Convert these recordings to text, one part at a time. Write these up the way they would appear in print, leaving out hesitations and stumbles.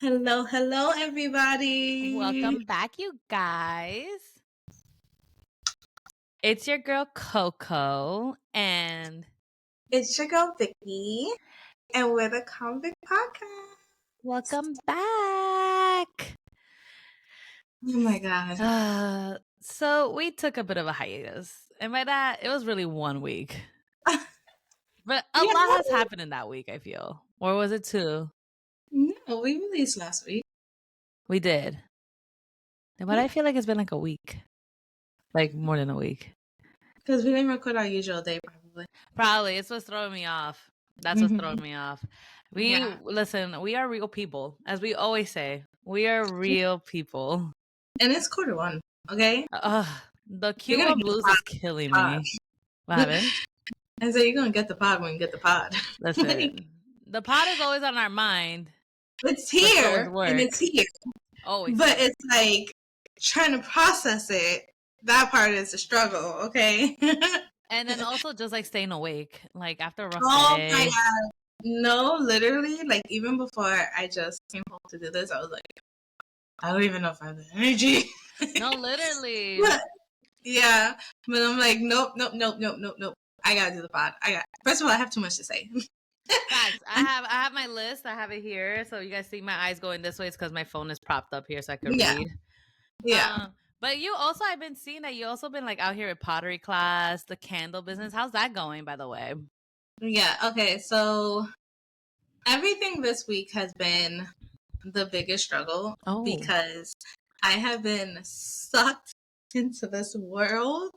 Hello, hello, everybody. Welcome back, you guys. It's your girl Coco, and It's your girl Vicky, and we're the Convict Podcast. welcome back. Oh my god. So we took a bit of a hiatus, and by that, it was really 1 week, but a Yeah, lot has happened in that week. I feel, or was it 2? no, we released last week. We did, but I feel like it's been like a week, like more than a week. Because we didn't record our usual day, probably. Probably it's what's throwing me off. That's what's throwing me off. We Yeah. listen. We are real people, as we always say. We are real people. And it's quarter 1, okay? The You're gonna Q1 get blues the is killing pod. me. What happened? And so you're gonna get the pod when you get the pod. Like, Listen, the pot is always on our mind, it's but so is here, and it's work. here. Always But here. it's like trying to process it. That part is a struggle, okay? And then also just like staying awake, like after a rough Oh my day. god. No, literally, like even before I just came home to do this, I was like, I don't even know if I have the energy. No, literally. But yeah, but I'm like, nope, nope, nope, nope, nope, nope. I gotta do the pod. First of all, I have too much to say. Facts. I have my list. I have it here. So you guys see my eyes going this way. It's because my phone is propped up here so I could Yeah, read. yeah, But you also, I've been seeing that you also been like out here at pottery class, the candle business. How's that going, by the way? yeah. Okay, so everything this week has been the biggest struggle Oh, because I have been sucked into this world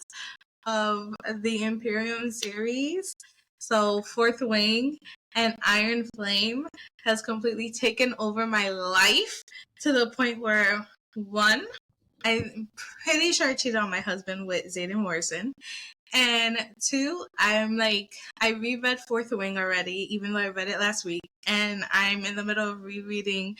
of the Imperium series. So Fourth Wing and Iron Flame has completely taken over my life to the point where, one, I'm pretty sure I cheated on my husband with Zayden Morrison. And two, I'm like, I reread Fourth Wing already, even though I read it last week. And I'm in the middle of rereading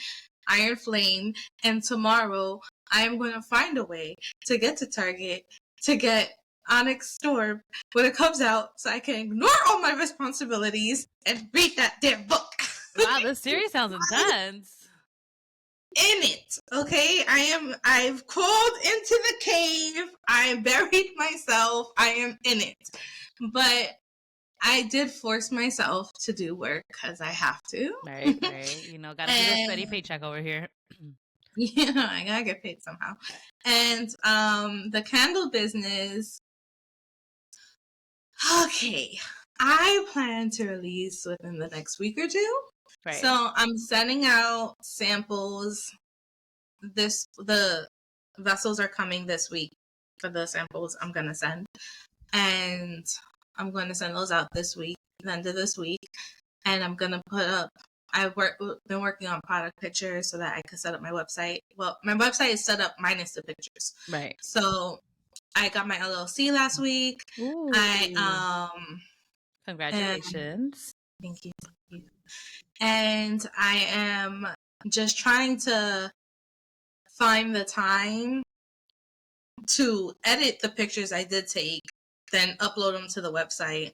Iron Flame. And tomorrow, I am going to find a way to get to Target to get Onyx Storm when it comes out so I can ignore all my responsibilities and read that damn book. wow, this series sounds intense. In it, okay? I've crawled into the cave. I buried myself. I am in it. But I did force myself to do work because I have to. Right, right. Gotta get a steady And paycheck over here. yeah, I gotta get paid somehow. And the candle business, okay. I plan to release within the next week or two. Right. So I'm sending out samples. The vessels are coming this week for the samples I'm gonna send. And I'm gonna send those out this week, the end of this week. And I'm gonna put up been working on product pictures so that I could set up my website. Well, my website is set up minus the pictures. Right. So I got my LLC last week. Ooh. Congratulations. Thank you. And I am just trying to find the time to edit the pictures I did take, then upload them to the website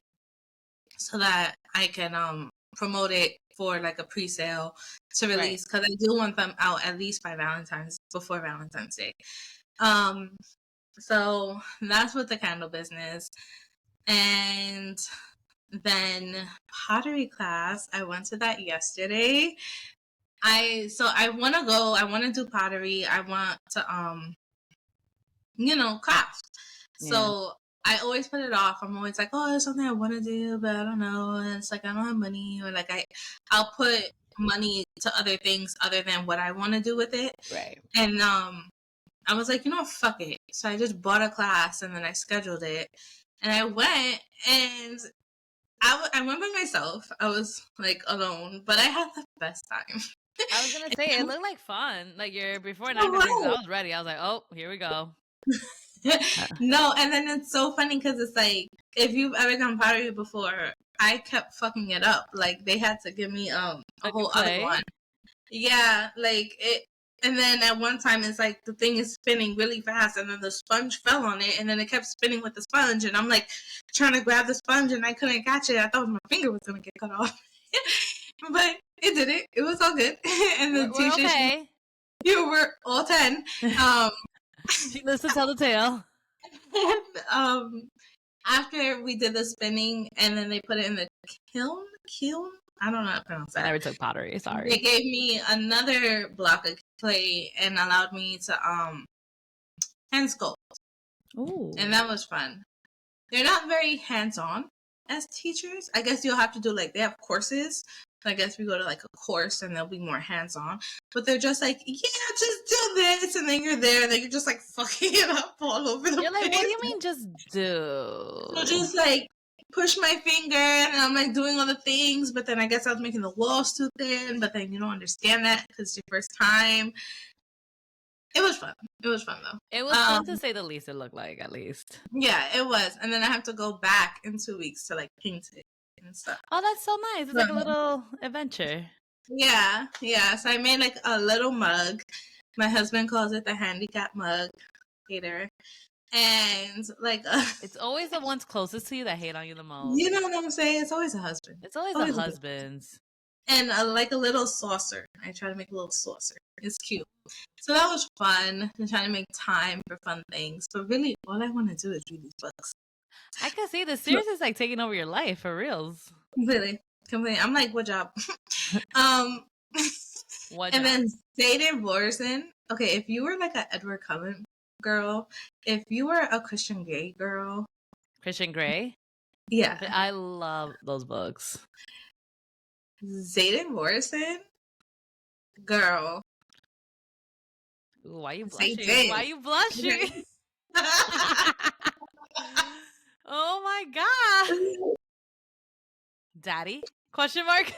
so that I can promote it for like a pre-sale to release, because I do want them out at least by before Valentine's Day. So that's with the candle business. And then pottery class, I went to that yesterday. I want to do pottery. I want to craft. Yeah. So I always put it off. I'm always like, oh, it's something I want to do, but I don't know. And it's like I don't have money, or like I'll put money to other things other than what I want to do with it. Right. And I was like, fuck it. So I just bought a class and then I scheduled it, and I went, and I went by myself. I was like alone, but I had the best time. I was gonna say it looked like fun. Like before and after pictures, I was ready. I was like, oh, here we go. No, and then it's so funny because it's like, if you've ever done pottery before, I kept fucking it up. Like they had to give me a whole other one. Yeah, like it. And then at one time, it's like the thing is spinning really fast, and then the sponge fell on it, and then it kept spinning with the sponge, and I'm like trying to grab the sponge, and I couldn't catch it. I thought my finger was gonna get cut off. But It did it. It was all good. And the We're teacher, okay. you were all 10. She lives to tell the tale. um, after we did the spinning and then they put it in the kiln. I don't know how to pronounce I that. never took pottery. They Sorry. gave me another block of clay and allowed me to hand sculpt, Ooh. and that was fun. They're not very hands-on as teachers. I guess you'll have to do like they have courses. So I guess we go to like a course and they'll be more hands-on. But they're just like, yeah, just do this, and then you're there, and then you're just like fucking it up all over the You're place. like, what do you mean just do? So just like push my finger and I'm like doing all the things, but then I guess I was making the walls too thin, but then you don't understand that because it's your first time. It was fun. It was fun though. It was fun to say the least, it looked like, at least. Yeah, it was. And then I have to go back in 2 weeks to like paint it and stuff. Oh, that's so nice. It's like a little adventure. Yeah, yeah. So I made like a little mug. My husband calls it the handicap mug. Hater. And like it's always the ones closest to you that hate on you the most. You know what I'm saying? It's always a husband. It's always the husbands. And like a little saucer. I try to make a little saucer. It's cute. So that was fun. I'm trying to make time for fun things. But really, all I want to do is read these books. I can see the series is like taking over your life for reals. Completely. I'm like, what job? What and job? then Zayden Morrison. Okay, if you were like an Edward Cullen girl, if you were a Christian Grey girl. Christian Grey? Yeah. I love those books. Zayden Morrison? Girl. Ooh, why you blushing? Why you blushing? Oh my god. Daddy? Question mark?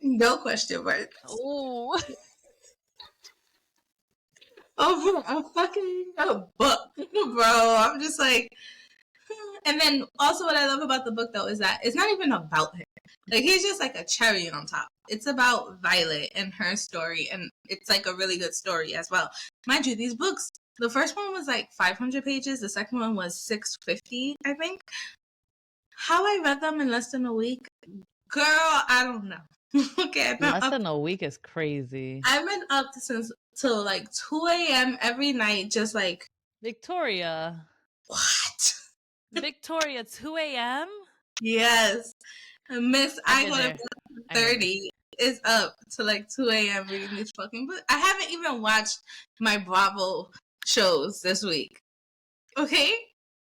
No question mark. Ooh. Oh, a fucking book, bro. I'm just like, and then also what I love about the book though is that it's not even about him. Like he's just like a cherry on top. It's about Violet and her story, and it's like a really good story as well. Mind you, these books, the first one was like 500 pages, the second one was 650, I think. How I read them in less than a week, girl, I don't know. Okay, less than a week is crazy. I've been up till like 2 a.m. every night, just like Victoria. What? Victoria, 2 a.m. Yes, Miss I Wanna Be 30 is up to like 2 a.m. reading these fucking books. I haven't even watched my Bravo shows this week. Okay,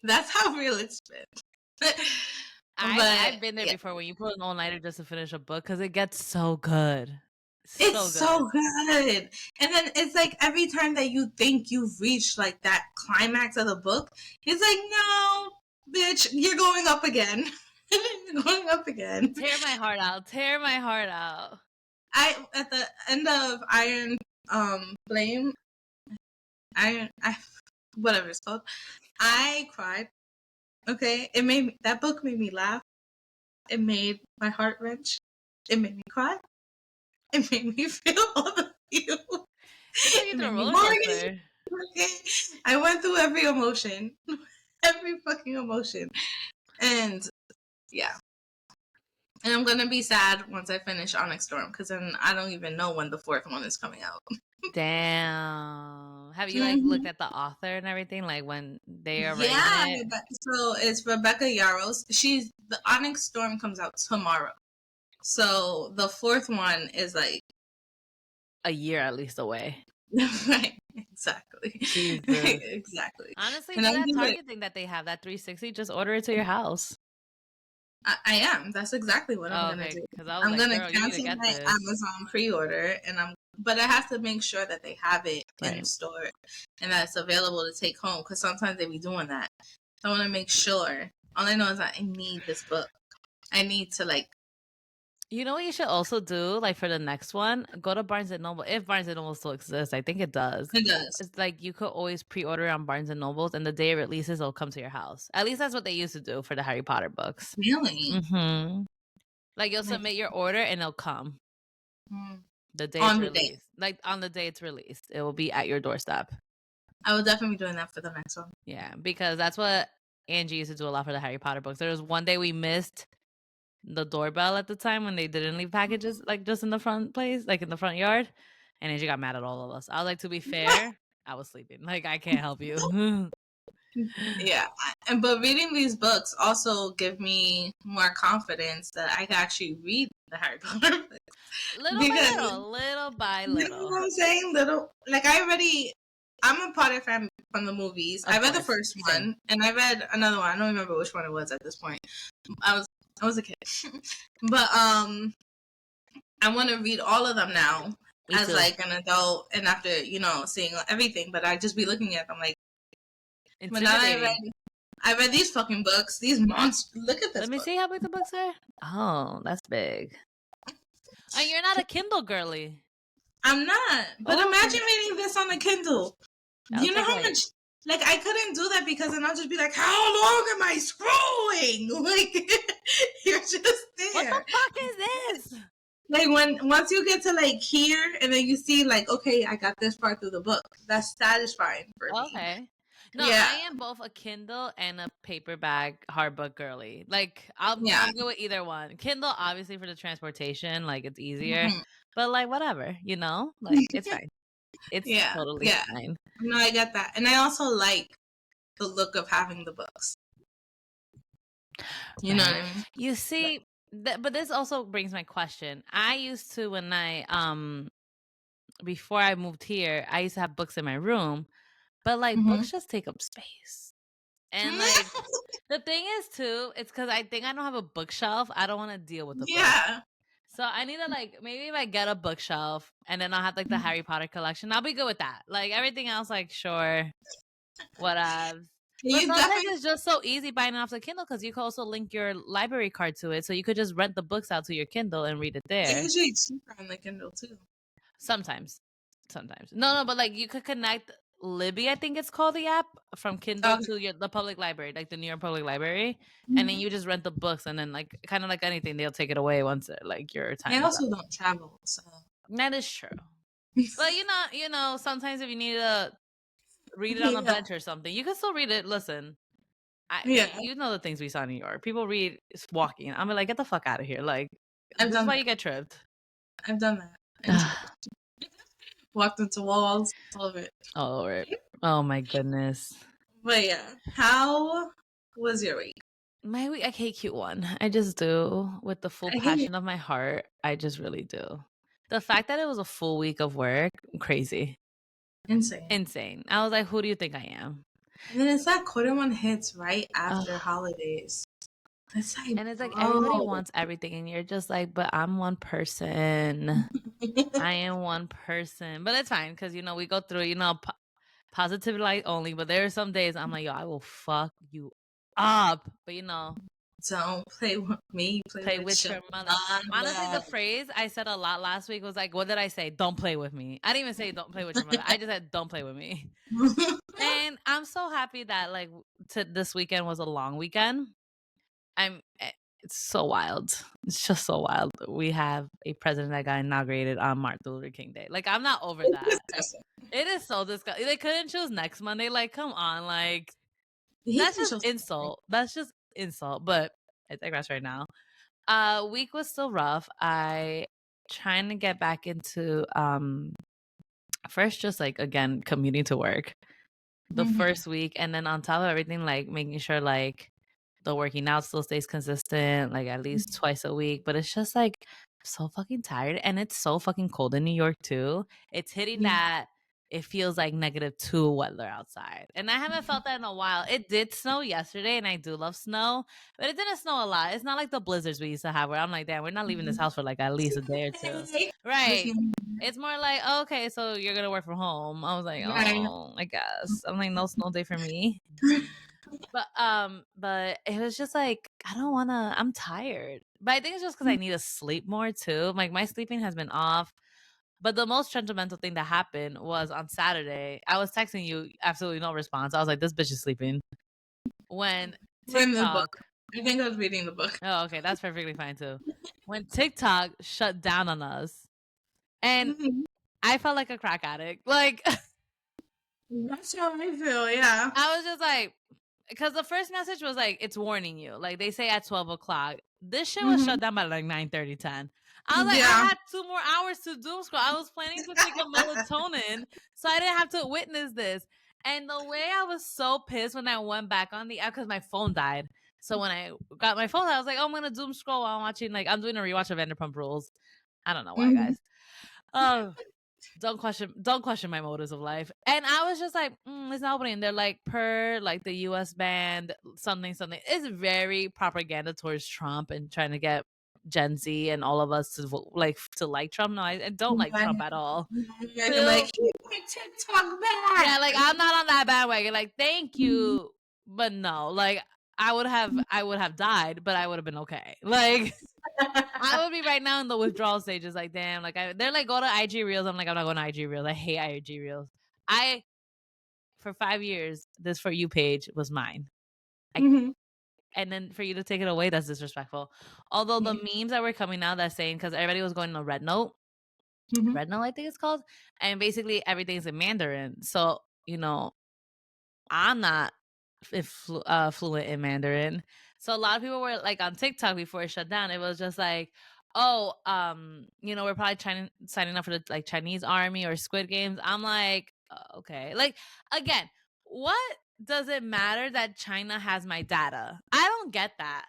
that's how real it's been. I've been there before when you put an all-nighter just to finish a book because it gets so good. It's so good. And then it's like every time that you think you've reached like that climax of the book, it's like, no, bitch, you're going up again. You're going up again. Tear my heart out. Tear my heart out. At the end of Iron Flame, whatever it's called, I cried. Okay, that book made me laugh. It made my heart wrench. It made me cry. It made me feel all the feels. It made me morning. Okay, I went through every emotion, every fucking emotion, and yeah. And I'm gonna be sad once I finish Onyx Storm because then I don't even know when the fourth one is coming out. Damn. Have you like looked at the author and everything, like when they are writing it? So it's Rebecca Yarros. The Onyx Storm comes out tomorrow. So the fourth one is like a year at least away. Right. Exactly. Exactly. Honestly, that Target thing that they have, that 360, just order it to your house. I am. That's exactly what I'm gonna do. I'm gonna cancel my Amazon pre-order, but I have to make sure that they have it in store and that it's available to take home. Because sometimes they be doing that. So I want to make sure. All I know is that I need this book. I need to like. You know what you should also do, like for the next one, go to Barnes & Noble. If Barnes & Noble still exists, I think it does. It does. It's like you could always pre-order on Barnes & Noble's, and the day it releases, it'll come to your house. At least that's what they used to do for the Harry Potter books. Really? Mm-hmm. Like you'll submit your order and it'll come. The day on it's released. Like on the day it's released, it will be at your doorstep. I will definitely be doing that for the next one. Yeah, because that's what Angie used to do a lot for the Harry Potter books. There was one day we missed the doorbell at the time when they didn't leave packages like just in the front place, like in the front yard. And then she got mad at all of us. I was like, to be fair, I was sleeping. Like, I can't help you. Yeah, but reading these books also give me more confidence that I can actually read the Harry Potter books. Little by Because little by you know little. what I'm saying? Like I'm a Potter fan from the movies. Of I read the course, first same. one, and I read another one. I don't remember which one it was at this point. I was a kid, but I want to read all of them now Me as too. like an adult, and after seeing everything. But I just be looking at them like. But now that I read these fucking books, these monsters. Look at this. Let me see how big the books are. Oh, that's big. And you're not a Kindle girly. I'm not. But Oh, imagine reading this on the Kindle. That'll You know take, how like- much? Like, I couldn't do that because then I'll just be like, how long am I scrolling? Like, you're just there. What the fuck is this? Like, once you get to, like, here, and then you see, like, okay, I got this part through the book. That's satisfying for me. Okay. No, Yeah. I am both a Kindle and a paperback hardbook girly. Like, I'm good with either one. Kindle, obviously, for the transportation, like, it's easier. Mhm. But, like, whatever, you know? Like, it's fine. It's totally fine. No, I get that. And I also like the look of having the books. You know what I mean? You see, but this also brings my question. I used to, when before I moved here, I used to have books in my room, but like books just take up space. And like the thing is too, it's because I think I don't have a bookshelf. I don't want to deal with the book. So I need to like, maybe if I get a bookshelf and then I'll have like the Harry Potter collection, I'll be good with that. Like everything else, like sure, whatever. But sometimes it's just so easy buying it off the Kindle because you can also link your library card to it, so you could just rent the books out to your Kindle and read it there. It's usually cheaper on the Kindle too. Sometimes. No, but like you could connect Libby, I think it's called, the app, from Kindle to the public library, like the New York Public Library, and then you just rent the books, and then like kind of like anything, they'll take it away once like your time. I also don't travel, so that is true. But you know, sometimes if you need to read it on a bench or something, you can still read it. Listen, you know the things we saw in New York. People read walking. I'm like, get the fuck out of here. Like, this is why you get tripped. I've done that. Walked into walls, all of it. All over it. Oh my goodness. But yeah, how was your week? My week, I hate Q1. I just do, with the full passion of my heart. I just really do. The fact that it was a full week of work, crazy. Insane. I was like, who do you think I am? And then it's that quarter one hits right after holidays. It's like, and it's like everybody wants everything, and you're just like, but I'm one person. I am one person. But it's fine because, you know, we go through, you know, positive light only. But there are some days I'm like, yo, I will fuck you up. But, you know, don't play with me. Play with your mother. Honestly, the phrase I said a lot last week was like, what did I say? Don't play with me. I didn't even say don't play with your mother. I just said don't play with me. And I'm so happy that like this weekend was a long weekend. It's so wild. It's just so wild. We have a president that got inaugurated on Martin Luther King Day. Like, I'm not over that. It is so disgusting. They couldn't choose next Monday. Like, come on. Like, that's just insult. That's just insult. But I digress right now. Week was still rough. I trying to get back into first just like, again, commuting to work the first week, and then on top of everything, like making sure like the working out still stays consistent, like at least twice a week. But it's just like so fucking tired, and it's so fucking cold in New York too. It's hitting that it feels like -2 weather outside, and I haven't felt that in a while. It did snow yesterday, and I do love snow, but it didn't snow a lot. It's not like the blizzards we used to have where I'm like, damn, we're not leaving this house for like at least a day or two. Right. It's more like, oh, okay, so you're gonna work from home. I was like, oh, I guess. I'm like, no snow day for me. But it was just like, I don't wanna, I'm tired. But I think it's just because I need to sleep more too. Like, my sleeping has been off. But the most sentimental thing that happened was on Saturday. I was texting you, absolutely no response. I was like, this bitch is sleeping. When TikTok, I think I was reading the book. Oh, okay, that's perfectly fine too. When TikTok shut down on us, and I felt like a crack addict. Like, that's how I feel. Yeah, I was just like, because the first message was like, it's warning you. Like they say at 12 o'clock. This shit was Mhm. shut down by like 9:30, 10. I was like, I Yeah. had 2 more hours to doom scroll. I was planning to take a melatonin, so I didn't have to witness this. And the way I was so pissed when I went back on the app because my phone died. So when I got my phone, I was like, oh, I'm gonna doom scroll while I'm watching. Like I'm doing a rewatch of Vanderpump Rules. I don't know why, Mhm. guys. Oh, don't question my motives of life. And I was just like, it's not opening. They're like, per like the US band, something. It's very propaganda towards Trump and trying to get Gen Z and all of us to like Trump. No, I don't like Trump at all. You're like, keep my TikTok back. Yeah, like I'm not on that bandwagon. Like, thank you, but no, like I would have died, but I would have been okay. Like I would be right now in the withdrawal stages. Like, damn, like they're like, go to IG Reels. I'm like, I'm not going to IG Reels. I hate IG Reels. For 5 years, this For You page was mine. Mhm. And then for you to take it away, that's disrespectful. Although the Yeah. memes that were coming out that's saying, because everybody was going to Red Note, Mhm. Red Note, I think it's called. And basically everything's in Mandarin. So, I'm not fluent in Mandarin. So a lot of people were like on TikTok before it shut down. It was just like, oh, we're probably signing up for the like Chinese army or Squid Games. I'm like, okay. Like again, what does it matter that China has my data? I don't get that.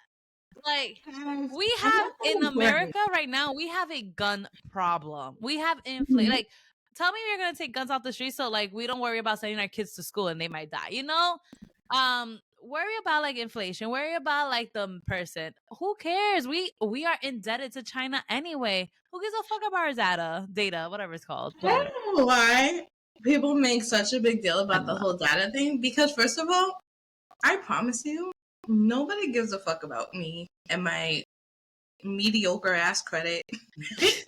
Like we I'm have not that in important. America right now, we have a gun problem. We have Mhm. like tell me you're gonna take guns off the street so like we don't worry about sending our kids to school and they might die, worry about like inflation, worry about like the person. Who cares? We are indebted to China anyway. Who gives a fuck about our data, whatever it's called. I Whatever. don't know why people make such a big deal about the whole data thing. Because first of all, I promise you, nobody gives a fuck about me and my mediocre ass credit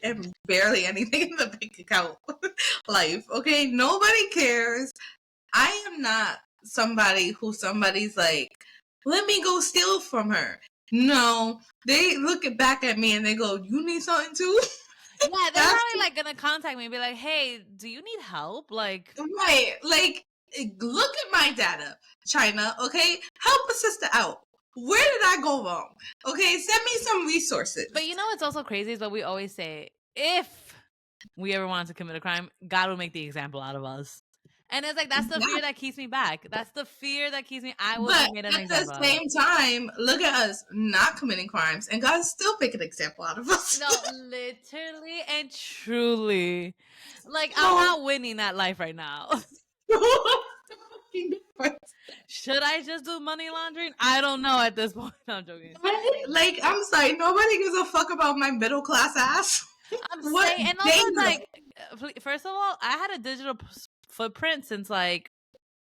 and barely anything in the bank account life. Okay, nobody cares. I am not somebody who somebody's like, let me go steal from her. No, they look back at me and they go, you need something too? Yeah, they're That's probably like gonna contact me and be like, hey, do you need help? Like right. Like, look at my data, China. Okay, help a sister out. Where did I go wrong? Okay, send me some resources. But you know what's also crazy is what we always say: if we ever wanted to commit a crime, God will make the example out of us. And it's like that's the fear that keeps me back. That's the fear that keeps me. I will But be made an at the example out of. same time, look at us not committing crimes, and God still pick an example out of us. No, literally and truly, like I'm So, not winning that life right now. Should I just do money laundering? I don't know at this point. No, I'm joking. like, I'm sorry, nobody gives a fuck about my middle class ass. I'm What saying, and also they it's know. like, first of all, I had a digital footprint since like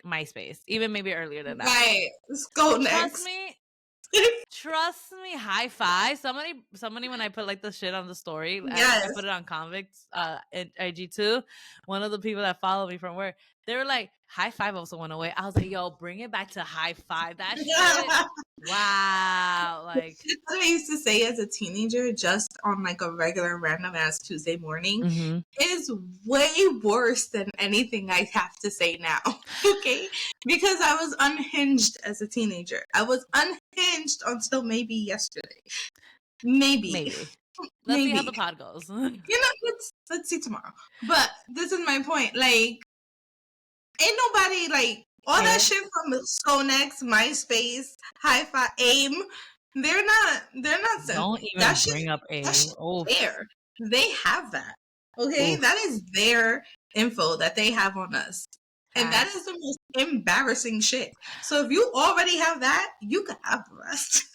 MySpace, even maybe earlier than that. Right. Let's go Trust next. me, high five. Somebody when I put like the shit on the story, Yes. I put it on convicts at IG too. One of the people that follow me from work, they were like, high five also went away. I was like, yo, bring it back to high five. That shit. Wow. Like Shit that I used to say as a teenager, just on like a regular random ass Tuesday morning, is way worse than anything I have to say now. Okay, because I was unhinged as a teenager. I was unhinged until maybe yesterday. Maybe. Let's see how the pod goes. Let's see tomorrow. But this is my point. Like, ain't nobody like all that shit from Skonex, MySpace, Hi-Fi, AIM. They're not. Don't even that bring up AIM. Oh, there. They have that. Okay, that is their info that they have on us. And that is the most embarrassing shit. So if you already have that, you can have the rest.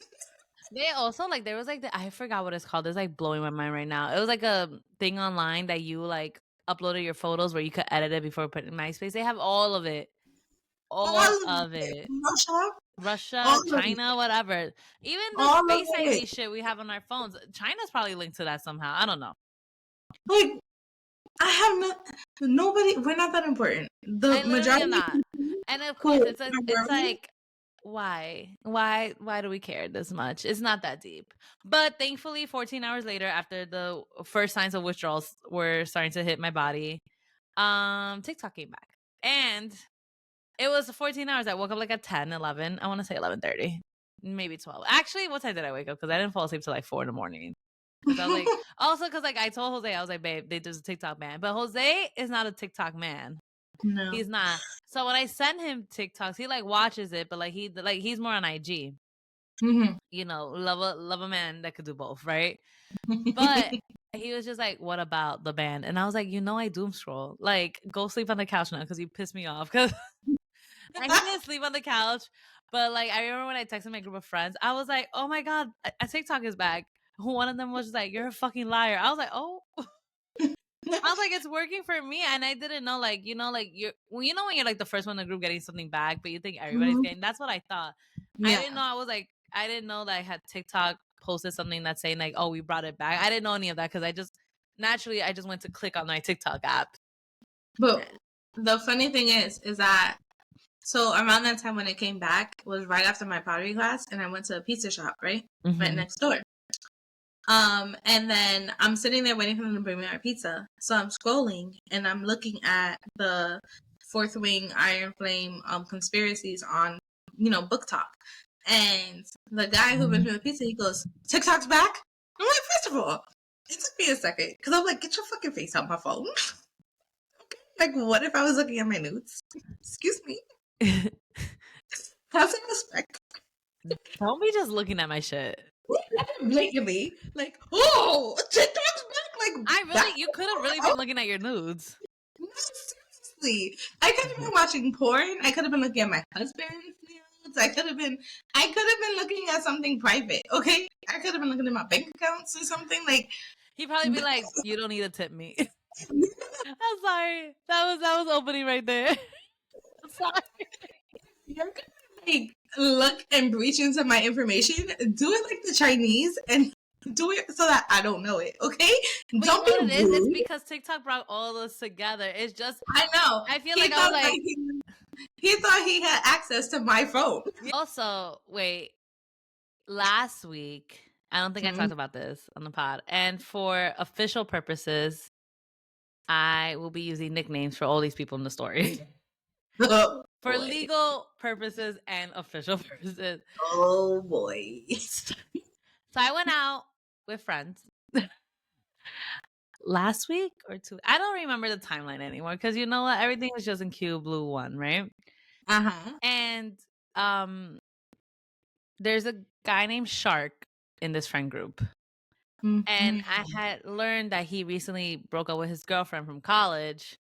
They also like there was like I forgot what it's called. It's like blowing my mind right now. It was like a thing online that you like uploaded your photos where you could edit it before putting in MySpace. They have all of it. All of it. Russia, China, whatever. Even the Face ID shit we have on our phones. China's probably linked to that somehow. I don't know. Like, I have nobody. We're not that important. The majority am not. And of course, it's like, why do we care this much? It's not that deep. But thankfully, 14 hours later, after the first signs of withdrawals were starting to hit my body, TikTok came back, and It was 14 hours. I woke up like at 10, 11. I want to say 11:30, maybe 12. Actually, what time did I wake up? Because I didn't fall asleep till like 4 in the morning. Because I was like, also because like I told Jose, I was like, babe, there's a TikTok man, but Jose is not a TikTok man. No. He's not. So when I send him TikToks, he like watches it, but like he's more on IG. Mhm. You know, love a man that could do both, right? But he was just like, "What about the band?" And I was like, I doom scroll. Like, go sleep on the couch now because you pissed me off. Because I didn't sleep on the couch, but like I remember when I texted my group of friends, I was like, "Oh my god, a TikTok is back." One of them was just like, "You're a fucking liar." I was like, "Oh." I was like, it's working for me, and I didn't know, like, like you're, well, when you're like the first one in the group getting something back, but you think everybody's Mhm. getting. That's what I thought. I Yeah. didn't know. I didn't know that I had TikTok posted something that's saying like, oh, we brought it back. I didn't know any of that because I just went to click on my TikTok app. But the funny thing is that so around that time when it came back was right after my pottery class, and I went to a pizza shop, right next door. And then I'm sitting there waiting for them to bring me my pizza. So I'm scrolling and I'm looking at the Fourth Wing Iron Flame conspiracies on, Book Talk. And the guy who brings me the pizza, he goes, TikTok's back? I'm like, first of all, it took me a second. Because I'm like, get your fucking face out my phone. Like, what if I was looking at my nudes? Excuse me. Have some respect. Don't be just looking at my shit. Blatantly, like, oh, TikTok's back. Like, you could have really been looking at your nudes. No, seriously, I could have been watching porn. I could have been looking at my husband's nudes. I could have been looking at something private. Okay, I could have been looking at my bank accounts or something. Like, He'd probably be like, "You don't need to tip me." I'm sorry. That was opening right there. I'm sorry. you're gonna like look and breach into my information. Do it like the Chinese and do it so that I don't know it. Okay, But don't you know be what it is? rude. It's because TikTok brought all this together. It's just I know. I feel He like I thought was that like. he thought he had access to my phone. Also, wait. Last week, I don't think I talked about this on the pod. And for official purposes, I will be using nicknames for all these people in the story. Oh, For boy. legal purposes and official purposes. Oh boy. So I went out with friends last week or two. I don't remember the timeline anymore because you know what? Everything was just in Q Blue 1, right? Uh-huh. And there's a guy named Shark in this friend group. Mm-hmm. And I had learned that he recently broke up with his girlfriend from college.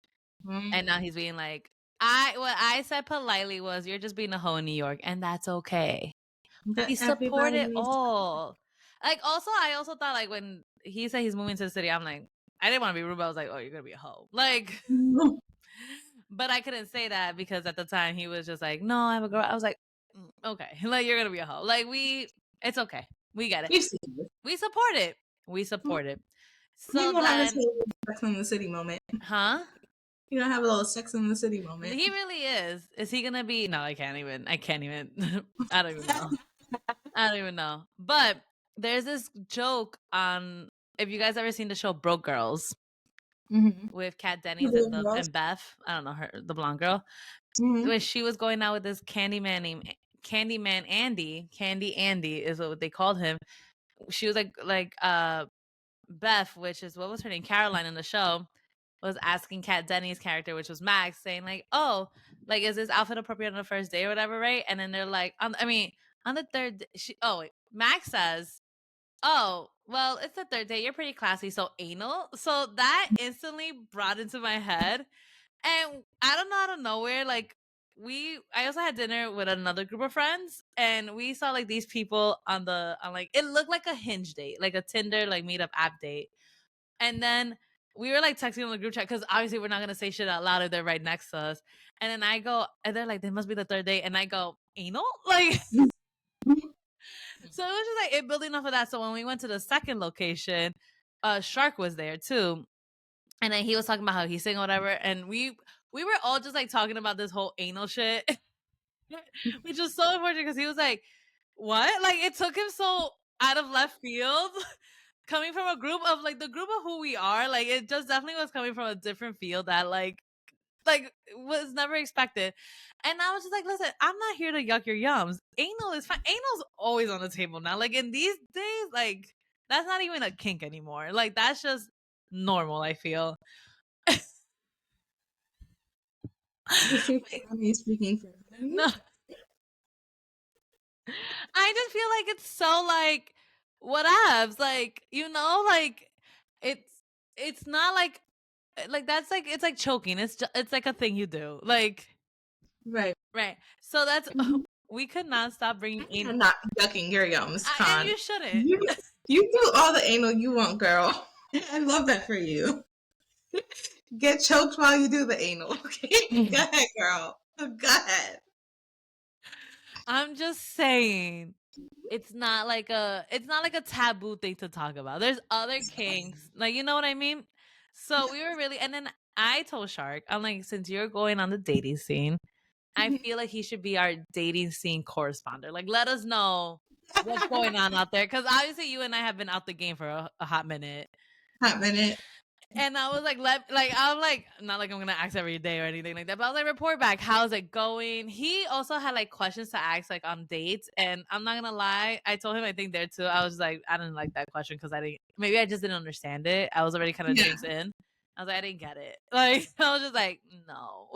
Mm-hmm. And now he's being like, what I said politely was, you're just being a hoe in New York, and that's okay. We support it all. Like, also, I also thought, like, when he said he's moving to the city, I'm like, I didn't want to be rude, but I was like, oh, you're going to be a hoe. Like, but I couldn't say that because at the time he was just like, no, I have a girl. I was like, okay, like, you're going to be a hoe. Like, it's okay. We get it. We support it. We support it. So then, have then, a Sex in the City moment. huh? You don't have a little Sex in the City moment. He really is. Is he gonna be? No, I can't even. I don't even know. I don't even know. But there's this joke on. If you guys ever seen the show Broke Girls with Kat Dennings and Beth, I don't know her, the blonde girl, when she was going out with this Candyman named Candyman Andy. Candy Andy is what they called him. She was like Beth, which is what was her name, Caroline in the show, was asking Kat Denny's character, which was Max, saying like, "Oh, like is this outfit appropriate on the first day or whatever?" Right? And then they're like, on the third, Max says, "Oh, well, it's the third day. You're pretty classy, so anal." So that instantly brought into my head, and I don't know, out of nowhere, like I also had dinner with another group of friends, and we saw like these people on like it looked like a Hinge date, like a Tinder like meetup app date, and then we were like texting on the group chat because obviously we're not gonna say shit out loud if they're right next to us. And then I go, and they're like, "They must be the third date," and I go, "Anal?" Like, so it was just like it building off of that. So when we went to the second location, Shark was there too, and then he was talking about how he's saying whatever, and we were all just like talking about this whole anal shit, which was so important because he was like, "What?" Like it took him so out of left field. Coming from a group of like the group of who we are, like it just definitely was coming from a different field that like like was never expected. And I was just like, listen, I'm not here to yuck your yums. Anal is fine. Anal's always on the table now. Like in these days, like that's not even a kink anymore. Like that's just normal, I feel. You seem like me speaking for them. No. I just feel like it's so like whatevs. Like, like it's not like that's like it's like choking. It's like a thing you do. Like Right. right. So that's we could not stop bringing anal. I'm not yucking your yums, And Con. you shouldn't. You do all the anal you want, girl. I love that for you. Get choked while you do the anal, okay? Go ahead, girl. Go ahead. I'm just saying it's not like a taboo thing to talk about. There's other kinks. Like, you know what I mean? So we were really, and then I told Shark, I'm like, since you're going on the dating scene, I feel like he should be our dating scene correspondent. Like, let us know what's going on out there. Because obviously, you and I have been out the game for a hot minute. Hot minute. And I was like, I'm like, not like I'm gonna ask every day or anything like that, but I was like, report back, how's it going? He also had like questions to ask like on dates, and I'm not gonna lie, I told him I think there too. I was like, I didn't like that question because maybe I just didn't understand it. I was already kind of drinks in. I was like, I didn't get it. Like I was just like, no.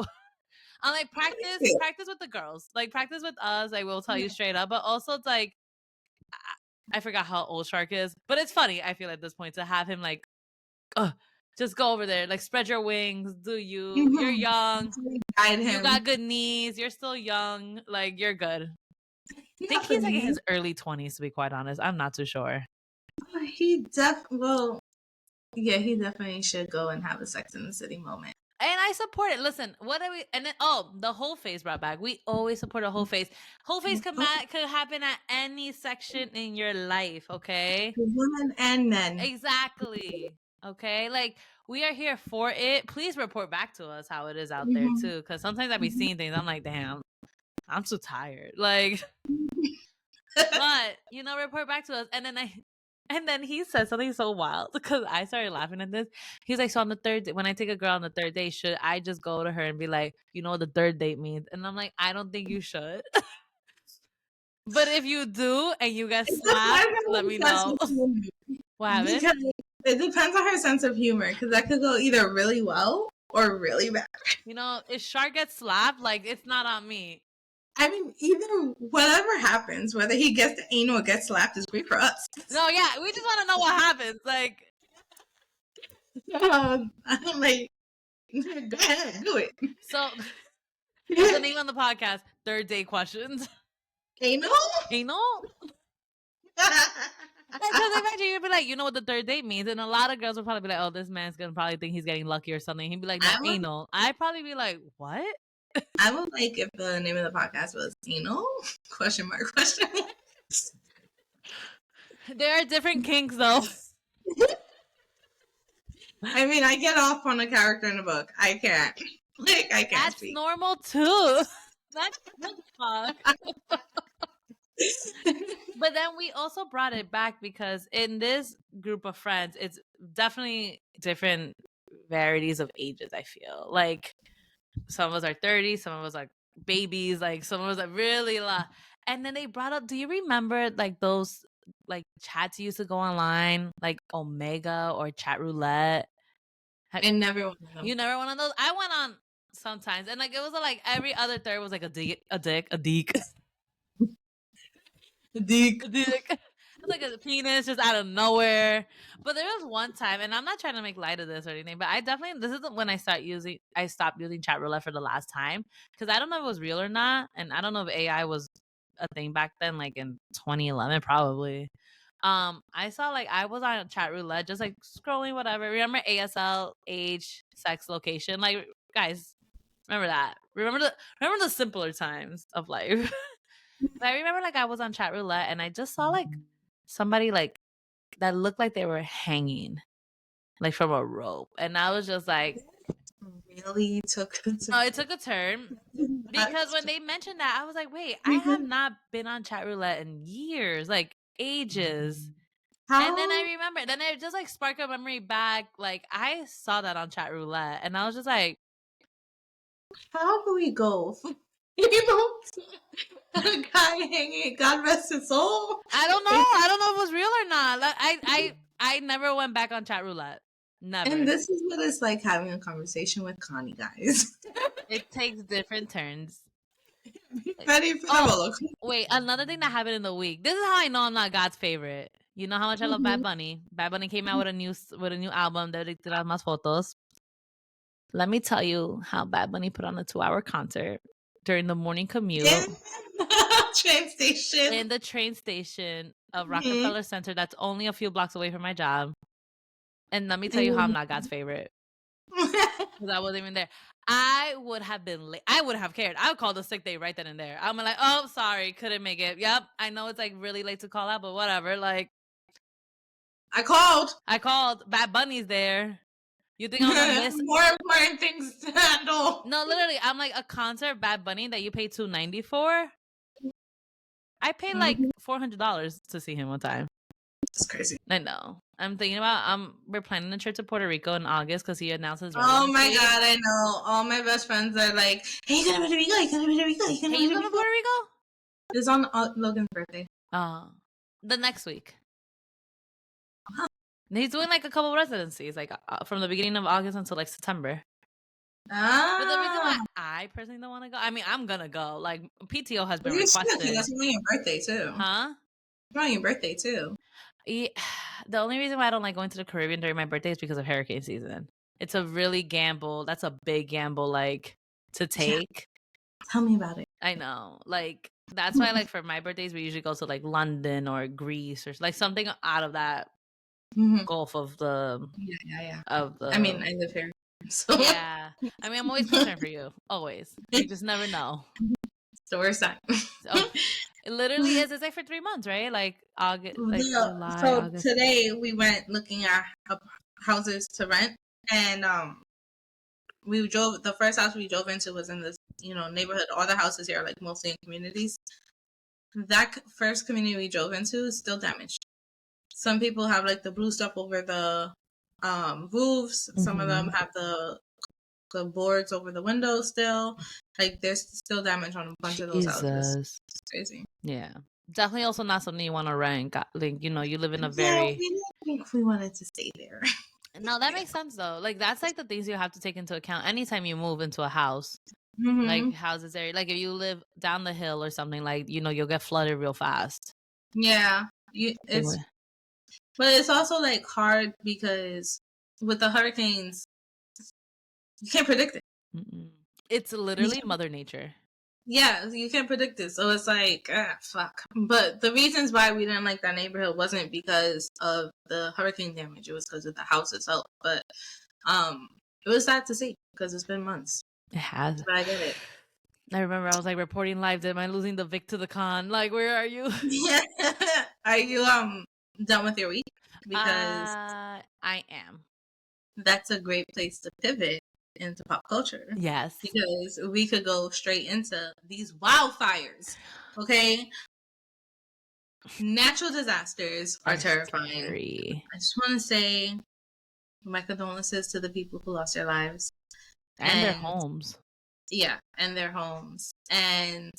I'm like, practice with the girls, like practice with us. I will tell you straight up, but also it's like, I forgot how old Shark is, but it's funny. I feel at this point to have him like, just go over there, like spread your wings, do you. You're young. Guide him. You got good knees. You're still young. Like, you're good. I think he's like in his early 20s, to be quite honest. I'm not too sure. He definitely should go and have a Sex in the City moment. And I support it. Listen, what are we? And then, the whole face brought back. We always support a whole face. Whole face could happen at any section in your life, okay? Women and men. Exactly. Okay, like we are here for it. Please report back to us how it is out there too, because sometimes I be seeing things. I'm like, damn, I'm too tired. Like, but report back to us. And then he said something so wild because I started laughing at this. He's like, so on the third day, when I take a girl on the third date, should I just go to her and be like, you know what the third date means? And I'm like, I don't think you should. But if you do and you get slapped, let me know. What happened? Because it depends on her sense of humor, because that could go either really well or really bad. If Shark gets slapped, like, it's not on me. I mean, either whatever happens, whether he gets the anal or gets slapped, is great for us. No, yeah, we just want to know what happens. Like, I'm like, go ahead, do it. So, what's the name on the podcast? Third Date Questions. Anal? Because imagine you'd be like, you know what the third date means, and a lot of girls would probably be like, oh, this man's gonna probably think he's getting lucky or something. He'd be like, no, anal. I'd probably be like, what? I would like if the name of the podcast was anal? Question mark. There are different kinks, though. I mean, I get off on a character in a book. I can't. I can't. That's speak. Normal too. That's fuck. But then we also brought it back because in this group of friends, it's definitely different varieties of ages, I feel. Like, some of us are 30, some of us are babies, like some of us are really and then they brought up, do you remember like those like chats you used to go online, like Omega or Chat Roulette? I never went on them. You never went on those? I went on sometimes, and like it was like every other third was like a deek. It's like a penis just out of nowhere. But there was one time, and I'm not trying to make light of this or anything, but this isn't when I stopped using Chat Roulette for the last time, because I don't know if it was real or not, and I don't know if AI was a thing back then, like in 2011 probably. I saw like I was on Chat Roulette just like scrolling whatever. Remember ASL, age, sex, location? Like, guys, remember that. Remember the simpler times of life. But I remember like I was on Chat Roulette and I just saw like somebody like that looked like they were hanging like from a rope, and I was just like, really took a turn. Oh, it took a turn. Because when they mentioned that, I was like, wait, I have not been on Chat Roulette in years, like ages. And then I remember, then it just like sparked a memory back. Like, I saw that on Chat Roulette and I was just like, How do we go? You know, a guy hanging. God rest his soul. I don't know. I don't know if it was real or not. I never went back on chat roulette. Never. And this is what it's like having a conversation with Connie, guys. It takes different turns. Ready for the roller coaster. Wait, another thing that happened in the week. This is how I know I'm not God's favorite. You know how much I love Bad Bunny. Bad Bunny came out with a new album, Debe Tirar Más Fotos. Let me tell you how Bad Bunny put on a 2-hour concert during the morning commute Train station. in the train station of Rockefeller Center. That's only a few blocks away from my job. And let me tell you how I'm not God's favorite. Because I wasn't even there. I would have been late. I wouldn't have cared. I would call the sick day right then and there. I'm like, oh, sorry, couldn't make it. Yep, I know it's like really late to call out, but whatever. Like, I called. Bad Bunny's there. You think I'm gonna miss more important things to handle? No, literally, I'm like a concert Bad Bunny that you paid $290 for. I paid like $400 to see him one time. It's crazy. I know. I'm thinking about we're planning a trip to Puerto Rico in August because he announced his. Oh my god, I know. All my best friends are like, "Hey, you going to Puerto Rico? You going to Puerto Rico? You going to Puerto Rico? It's on Logan's birthday. The next week. Wow. He's doing like a couple residencies, like from the beginning of August until like September. But the reason why I personally don't want to go, I mean, I'm gonna go. Like PTO has been requested. That's on your birthday too. Huh? It's on your birthday too. Yeah, the only reason why I don't like going to the Caribbean during my birthday is because of hurricane season. It's a really gamble. That's a big gamble, like to take. Yeah. Tell me about it. I know, like that's why, like for my birthdays, we usually go to like London or Greece or like something out of that Gulf of the. Yeah. Of the. I mean, I live here, so yeah. I mean, I'm always concerned for you. Always. You just never know. So we're stuck. It literally is. It's like for 3 months, right? Like August, like July, so August. Today we went looking at houses to rent, and we drove. The first house we drove into was in this, neighborhood. All the houses here are like mostly in communities. That first community we drove into is still damaged. Some people have like the blue stuff over the roofs. Some of them have the boards over the windows still. Like there's still damage on a bunch of those houses. It's crazy. Yeah. Definitely also not something you want to rent. Like, you live in a very... we didn't think we wanted to stay there. No, that makes sense though. Like that's like the things you have to take into account anytime you move into a house. Like houses area. Like if you live down the hill or something, like, you'll get flooded real fast. Yeah. But it's also like hard because with the hurricanes, you can't predict it. It's literally Mother Nature. Yeah, you can't predict it. So it's like, fuck. But the reasons why we didn't like that neighborhood wasn't because of the hurricane damage. It was because of the house itself. But it was sad to see because it's been months. It has. But I get it. I remember I was like reporting live. Am I losing the Vic to the con? Like, where are you? Yeah. Are you done with your week? Because I am. That's a great place to pivot into pop culture. Yes. Because we could go straight into these wildfires. Okay? Natural disasters are terrifying. Scary. I just want to say my condolences to the people who lost their lives. And their homes. Yeah, and their homes. And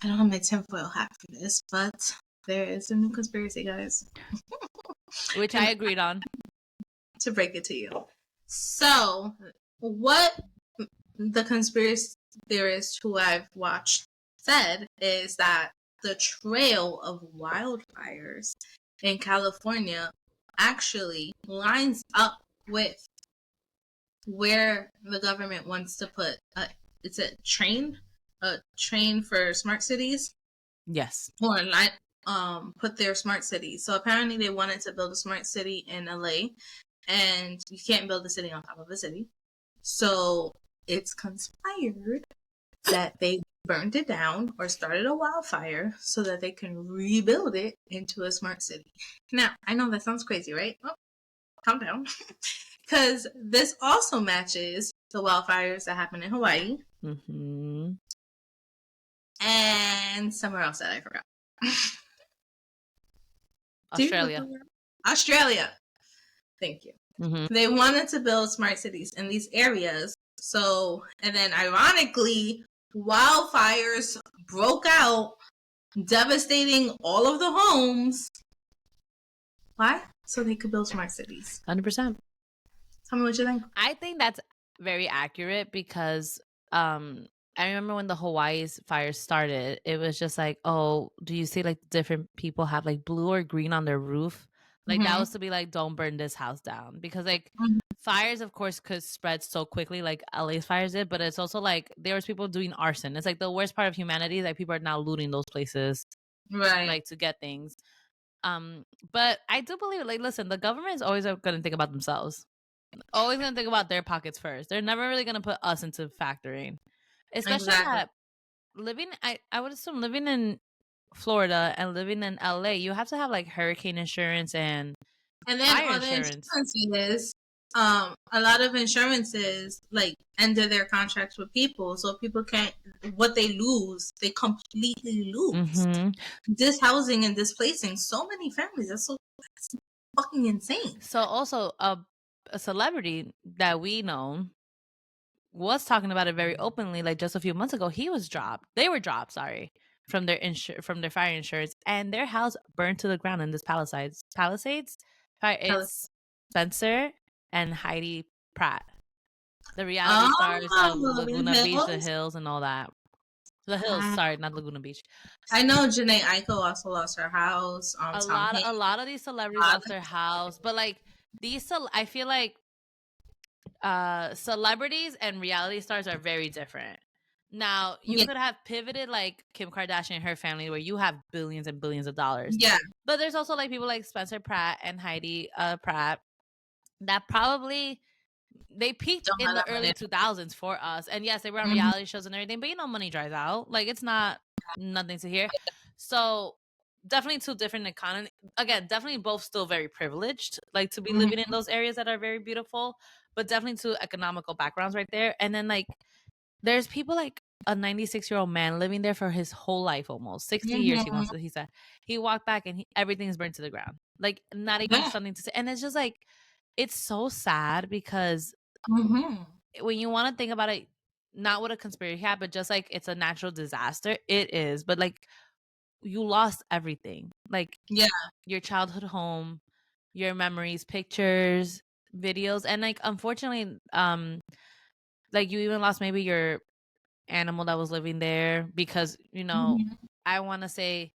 I don't have my tinfoil hat for this, but there is a new conspiracy, guys. Which I agreed on. To break it to you. So, what the conspiracy theorists who I've watched said is that the trail of wildfires in California actually lines up with where the government wants to put it's a train for smart cities. Yes. Or put their smart cities. So apparently they wanted to build a smart city in LA, and you can't build a city on top of a city. So it's conspired that they burned it down or started a wildfire so that they can rebuild it into a smart city. Now, I know that sounds crazy, right? Oh, calm down. Because this also matches the wildfires that happened in Hawaii. And somewhere else that I forgot. Australia. Thank you. They wanted to build smart cities in these areas So, and then ironically, wildfires broke out, devastating all of the homes. Why? So they could build smart cities. 100%. Tell me what you think. I think that's very accurate because I remember when the Hawaii's fire started, it was just like, oh, do you see like different people have like blue or green on their roof? Like that was to be like, don't burn this house down. Because like fires, of course, could spread so quickly, like LA's fires did, but it's also like there was people doing arson. It's like the worst part of humanity, like people are now looting those places, Right. like to get things. But I do believe, like, listen, the government is always gonna think about themselves. Always gonna think about their pockets first. They're never really gonna put us into factoring. Especially that living, I would assume living in Florida and living in LA, you have to have like hurricane insurance and then fire other insurance. insurances, a lot of insurances like ended their contracts with people, so people can't. What they lose, they completely lose. This housing and displacing so many families. That's fucking insane. So also a celebrity that we know was talking about it very openly, like just a few months ago. He was dropped. They were dropped, sorry, from their fire insurance, and their house burned to the ground in this Palisades. Fire. It's Spencer and Heidi Pratt, the reality stars of Laguna Beach, The Hills, and all that. The Hills, sorry, not Laguna Beach. I know Janae Aiko also lost her house. A lot of these celebrities lost their house, but like I feel like celebrities and reality stars are very different. Now, you could have pivoted like Kim Kardashian and her family where you have billions and billions of dollars. Yeah. But there's also like people like Spencer Pratt and Heidi Pratt that probably they peaked in the early 2000s for us. And yes, they were on reality shows and everything, but money dries out. Like it's not nothing to hear. So definitely two different economy. Again, definitely both still very privileged, like to be living in those areas that are very beautiful, but definitely two economical backgrounds right there. And then like there's people like a 96-year-old man living there for his whole life, almost 60 years. He said he walked back and everything's burned to the ground, like not even something to say. And it's just like it's so sad because when you want to think about it, not what a conspiracy hat, but just like it's a natural disaster, it is. But like you lost everything, like your childhood home, your memories, pictures, videos, and like unfortunately like you even lost maybe your animal that was living there because I want to say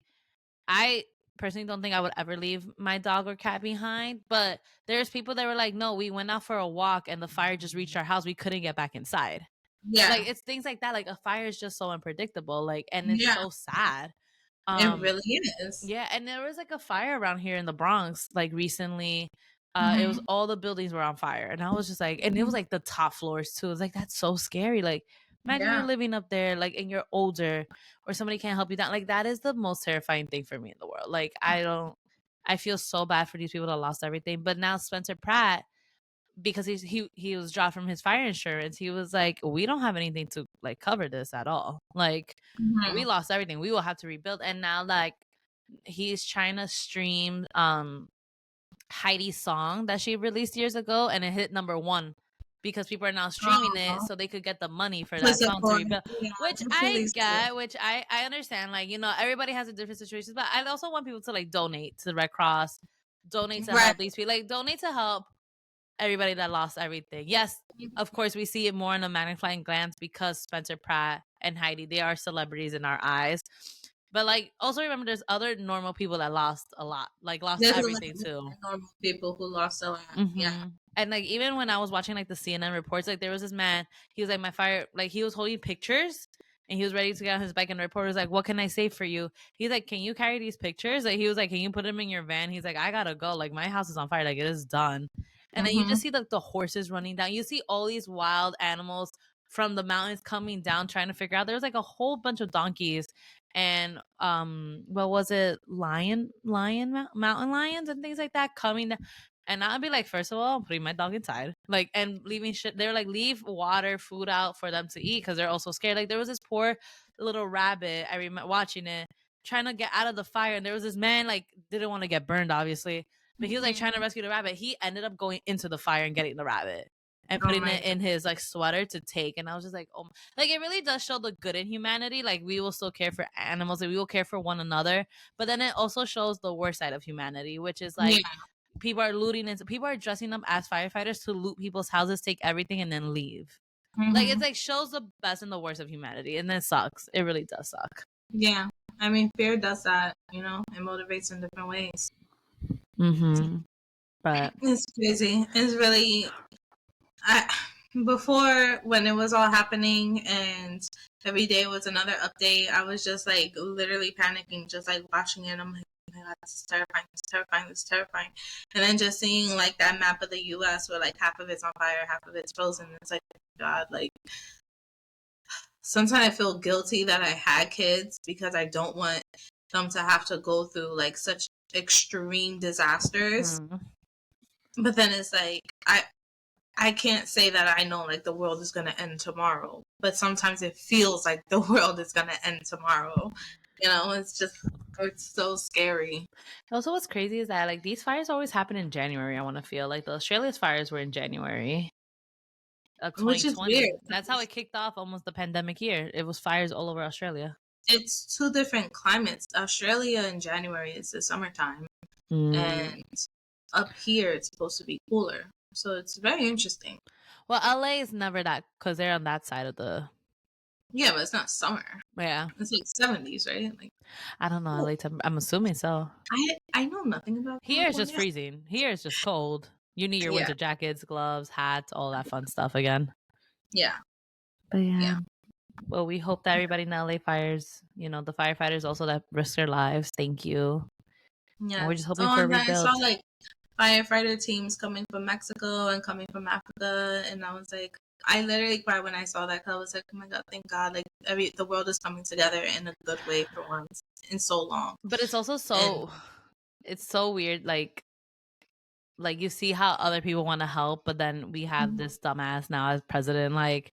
I personally don't think I would ever leave my dog or cat behind, but there's people that were like, no, we went out for a walk and the fire just reached our house, we couldn't get back inside. Like it's things like that. Like a fire is just so unpredictable, like, and it's so sad. It really is. Yeah, and there was like a fire around here in the Bronx like recently. It was all the buildings were on fire, and I was just like, and it was like the top floors too. It was like that's so scary. Like imagine you're living up there, like, and you're older, or somebody can't help you down. Like that is the most terrifying thing for me in the world. Like I feel so bad for these people that lost everything. But now Spencer Pratt, because he was dropped from his fire insurance, he was like, we don't have anything to like cover this at all. Like we lost everything. We will have to rebuild. And now like he's trying to stream Heidi's song that she released years ago, and it hit #1 because people are now streaming it so they could get the money for that song to rebuild. Which I get, which I understand. Like, everybody has a different situation, but I also want people to like donate to the Red Cross, donate to help these people, like donate to help everybody that lost everything. Yes, of course, we see it more in a magnifying glance because Spencer Pratt and Heidi, they are celebrities in our eyes. But like, also remember, there's other normal people that lost a lot, like lost everything too. Normal people who lost a lot. Yeah. And like, even when I was watching like the CNN reports, like there was this man, he was like, my fire, like he was holding pictures and he was ready to get on his bike, and the reporter was like, what can I say for you? He's like, can you carry these pictures? Like he was like, can you put them in your van? He's like, I gotta go. Like my house is on fire. Like it is done. And then you just see like the horses running down. You see all these wild animals from the mountains coming down, trying to figure out. There was like a whole bunch of donkeys and what was it, mountain lions and things like that coming down. And I'd be like, first of all, I'm putting my dog inside, like, and leaving shit. They're like, leave water, food out for them to eat because they're also scared. Like there was this poor little rabbit, I remember watching it, trying to get out of the fire, and there was this man like didn't want to get burned, obviously, but he was like trying to rescue the rabbit. He ended up going into the fire and getting the rabbit. and Oh putting my it in his like sweater to take. And I was just like, oh, like it really does show the good in humanity. Like we will still care for animals and we will care for one another. But then it also shows the worst side of humanity, which is God. Yeah. like people are looting and people are dressing up as firefighters to loot people's houses, take everything, and then leave. Like it's Mhm. like shows the best and the worst of humanity, and it sucks. It really does suck. Yeah. I mean, fear does that, you know, it motivates in different ways. Mm-hmm. But It's crazy. It's really, I, before when it was all happening and every day was another update, I was just like literally panicking, just like watching it. I'm like, oh my God, this is terrifying, this is terrifying, this is terrifying. And then just seeing like that map of the US where like half of it's on fire, half of it's frozen. It's like, God, like sometimes I feel guilty that I had kids because I don't want them to have to go through like such extreme disasters. But then it's like I can't say that I know like the world is gonna end tomorrow. But sometimes it feels like the world is gonna end tomorrow. You know, it's so scary. Also, what's crazy is that like these fires always happen in January. I want to feel like the Australia's fires were in January of Which is 2020. weird. That's how it kicked off almost the pandemic year. It was fires all over Australia. It's two different climates. Australia in January is the summertime. And up here it's supposed to be cooler. So it's very interesting. Well, LA is never that because they're on that side of the. Yeah, but it's not summer. Yeah, it's like 70s, right? Like I don't know. LA. I'm assuming so. I know nothing about Here it's just California. freezing. Here it's just cold. You need your Yeah. winter jackets, gloves, hats, all that fun stuff again. Yeah. But yeah. Yeah. Well, we hope that everybody in LA fires, you know, the firefighters also that risk their lives. Thank you. Yeah. And we're just hoping for a and I saw rebuild. like firefighter teams coming from Mexico and coming from Africa, and I was like, I literally cried when I saw that. Cause I was like, oh my God, thank God, like the world is coming together in a good way for once in so long. But it's also so it's so weird, like you see how other people want to help, but then we have this dumbass now as president, like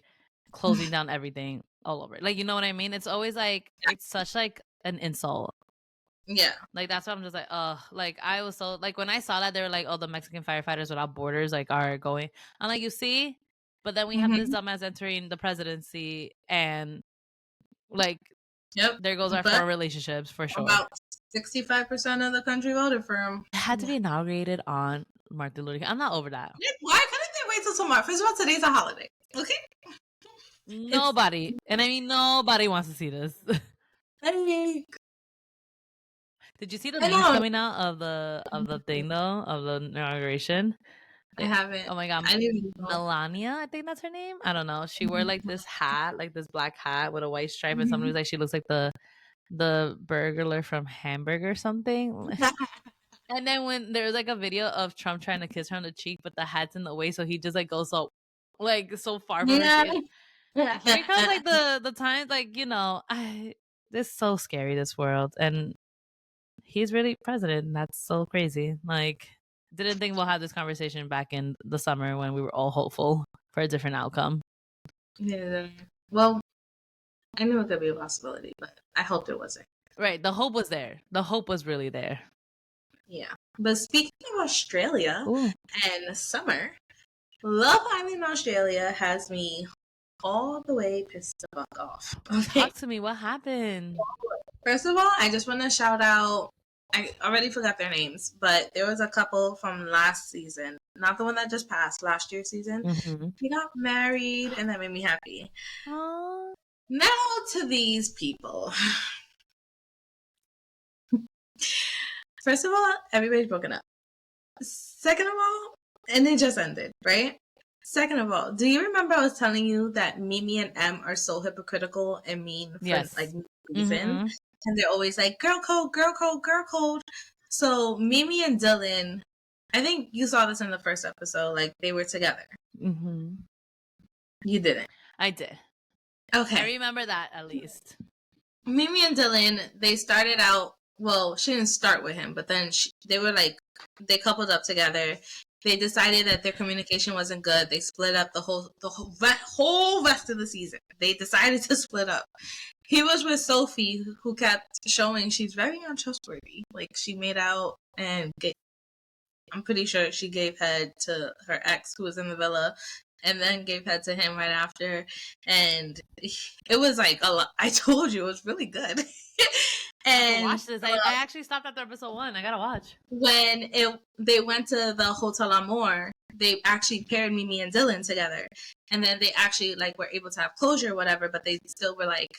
closing down everything all over. Like, you know what I mean? It's always like it's such like an insult. Yeah. Like that's why I'm just like, like I was so like when I saw that they were like, oh, the Mexican firefighters without borders like are going. I'm like, you see, but then we have this dumbass entering the presidency, and like, Yep. there goes our foreign relationships for sure. About 65% of the country voted for him. It had to be inaugurated on Martin Luther King. I'm not over that. Why couldn't they wait till tomorrow? First of all, today's a holiday. Okay. Nobody, and I mean nobody wants to see this. Did you see the memes coming out of the thing though, of the inauguration? I haven't. Oh my God, I didn't even know. Melania, I think that's her name. I don't know. She wore like this hat, like this black hat with a white stripe, and somebody was like, she looks like the burglar from Hamburg or something. And then when there was like a video of Trump trying to kiss her on the cheek, but the hat's in the way, so he just like goes so far from her. Here comes like the times, like, you know, this is so scary, this world, and he's really president, and that's so crazy. Like, didn't think we'll have this conversation back in the summer when we were all hopeful for a different outcome. Yeah. Well, I knew it could be a possibility, but I hoped it wasn't. Right. The hope was there. The hope was really there. Yeah. But speaking of Australia and summer, Love Island Australia has me all the way pissed the fuck off. Okay? Talk to me. What happened? First of all, I just want to shout out, I already forgot their names, but there was a couple from last season, not the one that just passed, last year's season. They got married, and that made me happy. Aww. Now to these people. First of all, everybody's broken up. Second of all, and it just ended, right? Second of all, do you remember I was telling you that Mimi and Em are so hypocritical and mean for like reason? And they're always like, girl code, girl code, girl code. So Mimi and Dylan, I think you saw this in the first episode, like they were together. You didn't. I did. Okay. I remember that at least. Mimi and Dylan, they started out, well, she didn't start with him, but then they were like, they coupled up together. They decided that their communication wasn't good. They split up the whole rest of the season. They decided to split up. He was with Sophie, who kept showing she's very untrustworthy. Like, she made out and I'm pretty sure she gave head to her ex who was in the villa. and then gave head to him right after. And it was like a lot. I told you it was really good. I'm gonna And watch this. I actually stopped after episode 1. I gotta watch. when they went to the Hotel Amor, they actually paired Mimi and Dylan together, and then they actually like were able to have closure or whatever, but they still were like,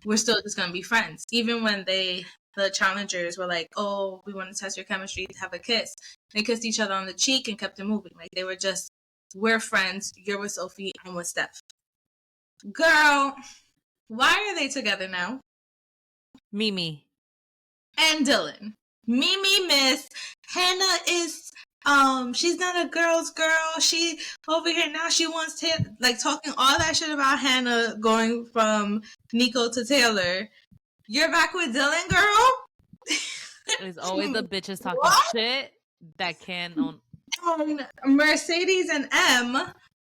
we're still just gonna be friends. Even when the challengers were like, oh, we want to test your chemistry, have a kiss. They kissed each other on the cheek and kept it moving. Like they were just, we're friends. You're with Sophie, I'm with Steph. Girl, why are they together now? Mimi and Dylan. Mimi miss Hannah is she's not a girl's girl. She over here now she wants to like talking all that shit about Hannah going from Nico to Taylor. You're back with Dylan, girl? There's always the bitches talking shit that can own. Mercedes and M,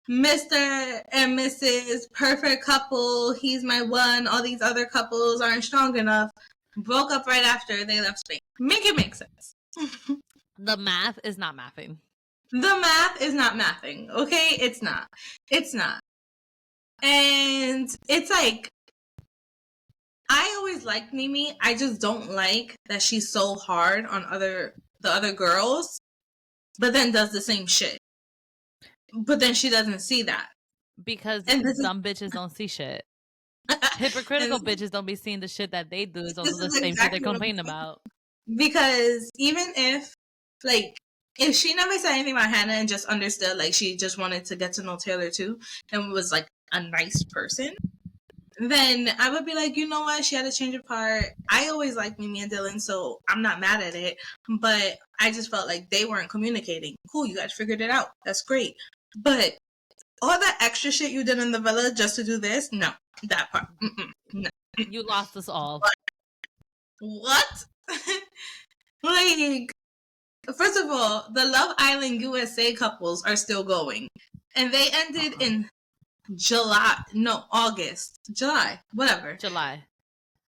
Mr. and Mrs. Perfect couple, he's my one, all these other couples aren't strong enough. Broke up right after they left Spain. Make it make sense. The math is not mathing. The math is not mathing, okay? It's not. It's not. And it's like, I always liked Mimi. I just don't like that she's so hard on the other girls, but then does the same shit. But then she doesn't see that. Because some bitches don't see shit. Hypocritical bitches don't be seeing the shit that they do is also the same shit they complain about. Because even if, like, if she never said anything about Hannah and just understood, like, she just wanted to get to know Taylor too and was, like, a nice person, then I would be like, you know what? She had to change her part. I always liked Mimi and Dylan, so I'm not mad at it. But I just felt like they weren't communicating. Cool, you guys figured it out. That's great. But all that extra shit you did in the villa just to do this? No. That part. No. You lost us all. What? Like, first of all, the Love Island USA couples are still going. And they ended in August. July. Whatever. July.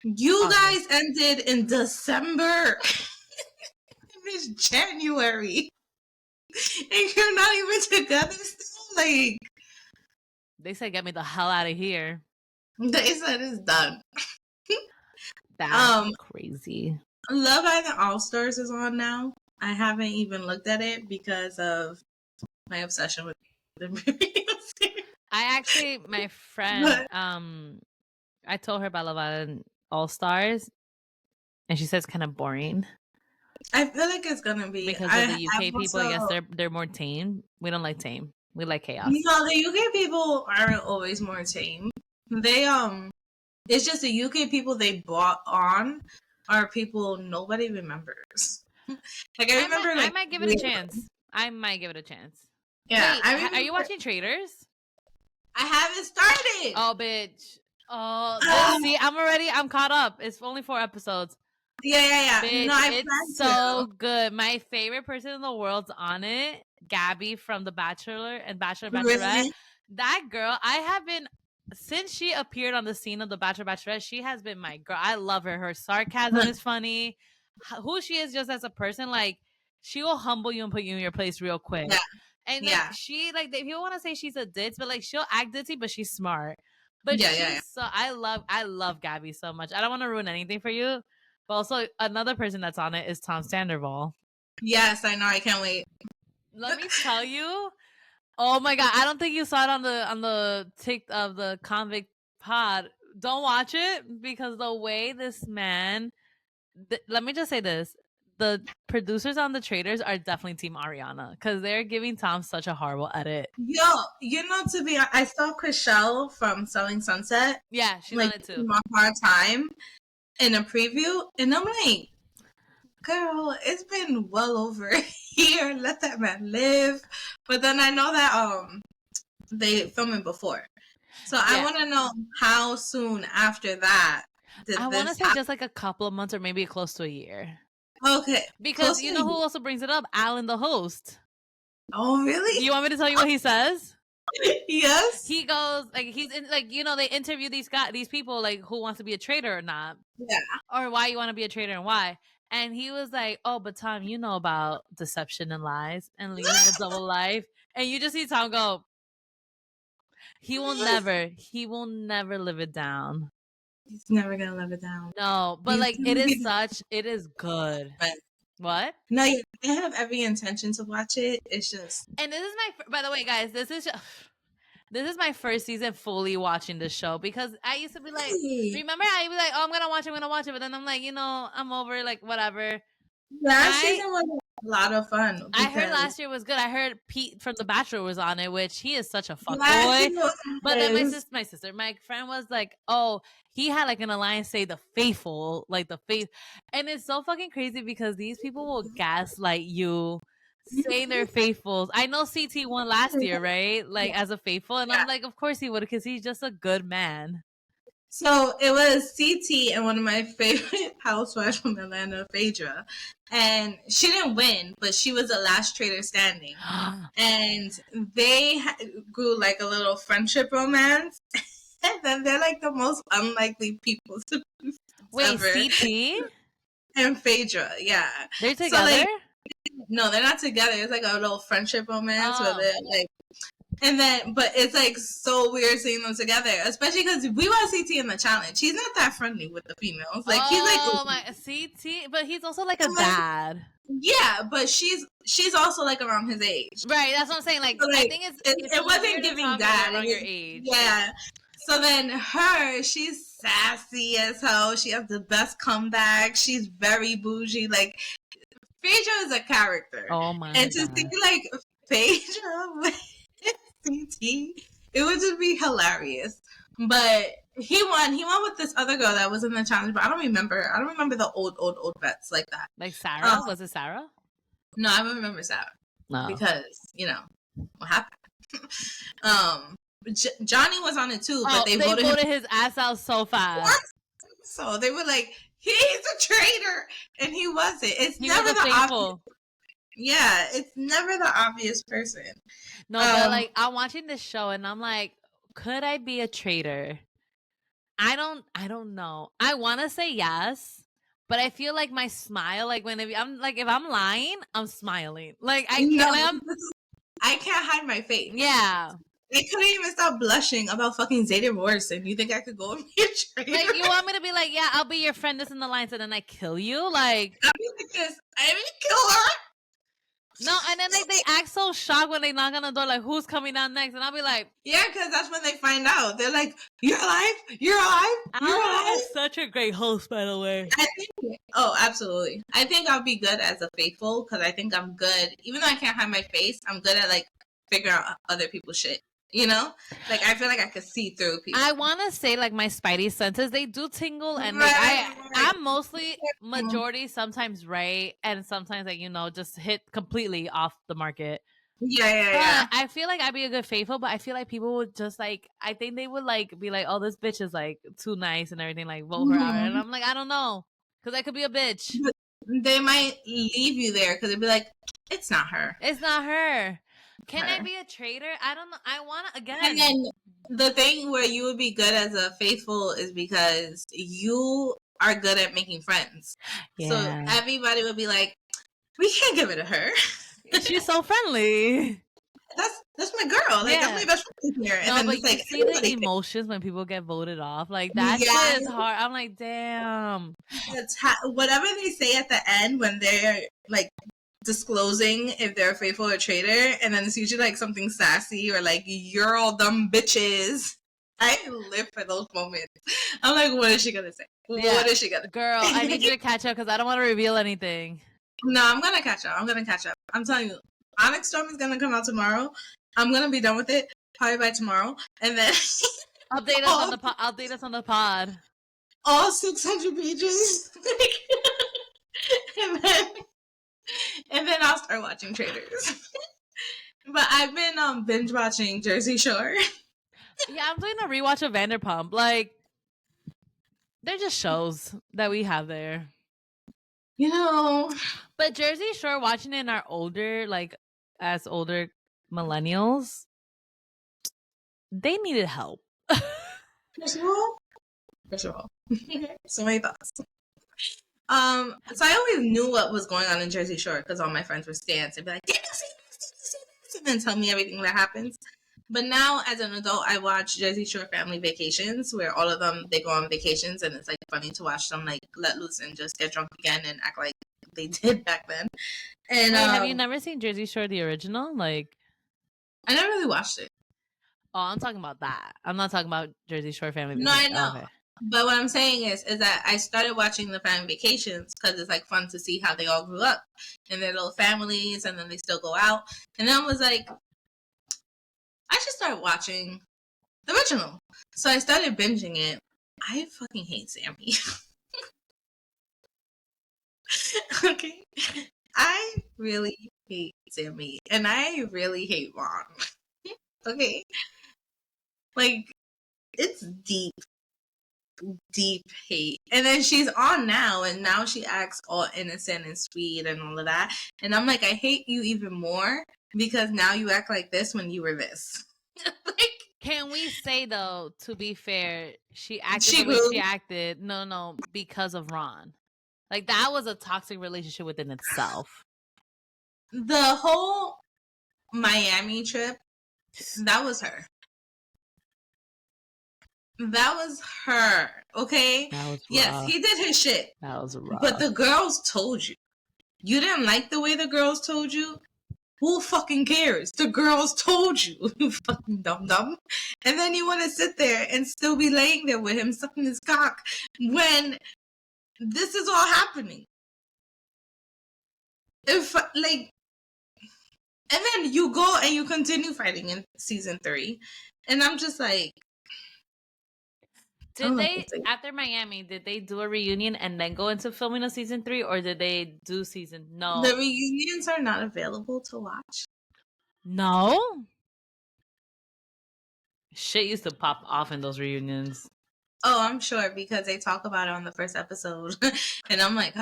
You August. Guys ended in December. It's January. And you're not even together still? Like, they said get me the hell out of here. They said it's done. That's crazy. Love Island All Stars is on now. I haven't even looked at it because of my obsession with the series. I actually, my friend, I told her about Love Island All Stars, and she says it's kind of boring. I feel like it's gonna be because of the UK people. I guess they're more tame. We don't like tame. We like chaos. No, the UK people aren't always more tame. They it's just the UK people they bought on are people nobody remembers. Like I remember, I might give it a chance. I might give it a chance. Yeah, wait, are you watching Traitors? I haven't started. Oh, bitch. Oh, see, I'm caught up. It's only 4 episodes. Yeah. Bitch, no, it's so good. My favorite person in the world's on it. Gabby from The Bachelor and Bachelorette. Really? That girl, I have been, since she appeared on the scene of The Bachelor Bachelorette, she has been my girl. I love her. Her sarcasm is funny. Who she is just as a person, like, she will humble you and put you in your place real quick. Yeah. And like, she, like, if you want to say she's a ditz, but like, she'll act ditzy, but she's smart. But so I love Gabby so much. I don't want to ruin anything for you. But also, another person that's on it is Tom Sandoval. Yes, I know. I can't wait. Let me tell you. Oh my god! I don't think you saw it on the tick of the Convict Pod. Don't watch it because the way this man. Let me just say this: the producers on The Traitors are definitely Team Ariana because they're giving Tom such a horrible edit. Yo, to be honest, I saw Chrishell from Selling Sunset. Yeah, she's on it too. A hard time in a preview, and I'm like, girl, it's been well over a year. Let that man live. But then I know that they filming before, so I want to know how soon after that. I want to say just like a couple of months or maybe close to a year. Okay, because you know who also brings it up? Alan, the host. Oh, really? You want me to tell you what he says? Yes. He goes like he's in, like, you know, they interview these people like who wants to be a traitor or not. Yeah. Or why you want to be a traitor and why. And he was like, oh, but Tom, you know about deception and lies and leading a double life. And you just see Tom go, He will never live it down. He's never gonna live it down. No, but like it is good. What? No, yeah, I have every intention to watch it. It's just. And this is by the way, guys, this is my first season fully watching this show, because I used to be like, remember, I'd be like, oh, I'm gonna watch it, but then I'm like, I'm over, like, whatever. Last season was a lot of fun. I heard last year was good. I heard Pete from The Bachelor was on it, which he is such a fuckboy. But then my friend was like, oh, he had like an alliance, say the faithful, like the faith. And it's so fucking crazy because these people will gaslight you, saying they're faithfuls. I know CT won last year, right? Like as a faithful. And I'm like, of course he would, because he's just a good man. So it was CT and one of my favorite housewives from Atlanta, Phaedra. And she didn't win, but she was the last traitor standing. And they grew like a little friendship romance. And then they're like the most unlikely people to wait, ever. CT? And Phaedra, yeah. They're together? So, like, no, they're not together. It's like a little friendship romance where they're like. And then, but it's like so weird seeing them together, especially because we want CT in the challenge. He's not that friendly with the females. Like he's like, my CT, but he's also like a dad. Yeah, but she's also like around his age, right? That's what I'm saying. Like, so, like I think it wasn't giving dad around your age. Yeah. So then she's sassy as hell. She has the best comeback. She's very bougie. Like Phaedra is a character. Oh my! And to see like Phaedra. CT, it would just be hilarious. But he won with this other girl that was in the challenge, but I don't remember the old vets like that. Like Sarah? Was it Sarah? No, I don't remember Sarah. No. Because what happened. Johnny was on it too, but they voted his ass out so fast. So they were like, he's a traitor, and he wasn't. It's never the obvious. Yeah, it's never the obvious person. No, but like I'm watching this show and I'm like, could I be a traitor? I don't know. I want to say yes, but I feel like my smile, like if I'm lying, I'm smiling. Like I can't hide my face. Yeah. I couldn't even stop blushing about fucking Zayden Morrison. You think I could go and be a traitor? Like, you want me to be like, yeah, I'll be your friend, this in the lines, and then I kill you? Like, I mean, because I didn't kill her. No, and then they act so shocked when they knock on the door, like, who's coming down next? And I'll be like, yeah, because that's when they find out. They're like, you're alive? You're alive? You're alive? Such a great host, by the way. Absolutely. I think I'll be good as a faithful, because I think I'm good. Even though I can't hide my face, I'm good at, like, figuring out other people's shit. Like I feel like I could see through people. I want to say like my spidey senses, they do tingle, and like, I'm mostly majority sometimes right, and sometimes like just hit completely off the market. Yeah. I feel like I'd be a good faithful, but I feel like people would just like, I think they would like be like, oh, this bitch is like too nice and everything, like vote her out, and I'm like, I don't know, because I could be a bitch. But they might leave you there because they'd be like, it's not her. It's not her. Can I be a traitor? I don't know. I want to, again. And then the thing where you would be good as a faithful is because you are good at making friends. Yeah. So everybody would be like, we can't give it to her. She's so friendly. That's my girl. Like, that's my best friend here. And no, then but it's you like, see the emotions when people get voted off. Like, that shit is hard. I'm like, damn. Whatever they say at the end when they're, like, disclosing if they're faithful or traitor, and then it's usually like something sassy or like, you're all dumb bitches. I live for those moments. I'm like, what is she gonna say? Yeah. What is she gonna Girl, I need you to catch up because I don't want to reveal anything. No, I'm gonna catch up. I'm telling you, Onyx Storm is gonna come out tomorrow. I'm gonna be done with it probably by tomorrow, and then update us on the pod. All 600 pages. And then I'll start watching Traitors. But I've been binge watching Jersey Shore. Yeah, I'm doing a rewatch of Vanderpump. Like, they're just shows that we have there. But Jersey Shore, watching it in our older millennials, they needed help. First of all. So many thoughts. So I always knew what was going on in Jersey Shore because all my friends were stans. They'd be like, did you see this? And then tell me everything that happens. But now, as an adult, I watch Jersey Shore Family Vacations, where all of them, they go on vacations, and it's like funny to watch them like let loose and just get drunk again and act like they did back then. And Wait, have you never seen Jersey Shore the original? Like, I never really watched it. oh, I'm talking about that. I'm not talking about Jersey Shore Family No, Vacations. I know. Okay. But what I'm saying is that I started watching the Family Vacations because it's like fun to see how they all grew up and their little families, and then they still go out. And then I was like, I should start watching the original. So I started binging it. I fucking hate Sammy. Okay. I really hate Sammy. And I really hate Ron. Okay. Like, it's deep hate. And then she's on now, and now she acts all innocent and sweet and all of that. And I'm like, I hate you even more because now you act like this when you were this. Like, can we say though, to be fair, she acted She the way grew. she acted? No, because of Ron. Like, that was a toxic relationship within itself. The whole Miami trip, that was her. That was her. Okay? That was Yes, rough. he did his shit. That was rough. But the girls told you. You didn't like the way the girls told you? Who fucking cares? The girls told you, you fucking dum-dum. And then you want to sit there and still be laying there with him sucking his cock when this is all happening. If, like, and then you go and you continue fighting in season 3. And I'm just like, did they, after Miami, did they do a reunion and then go into filming of season 3, or did they do season? No. The reunions are not available to watch. No? Shit used to pop off in those reunions. Oh, I'm sure, because they talk about it on the first episode. And I'm like,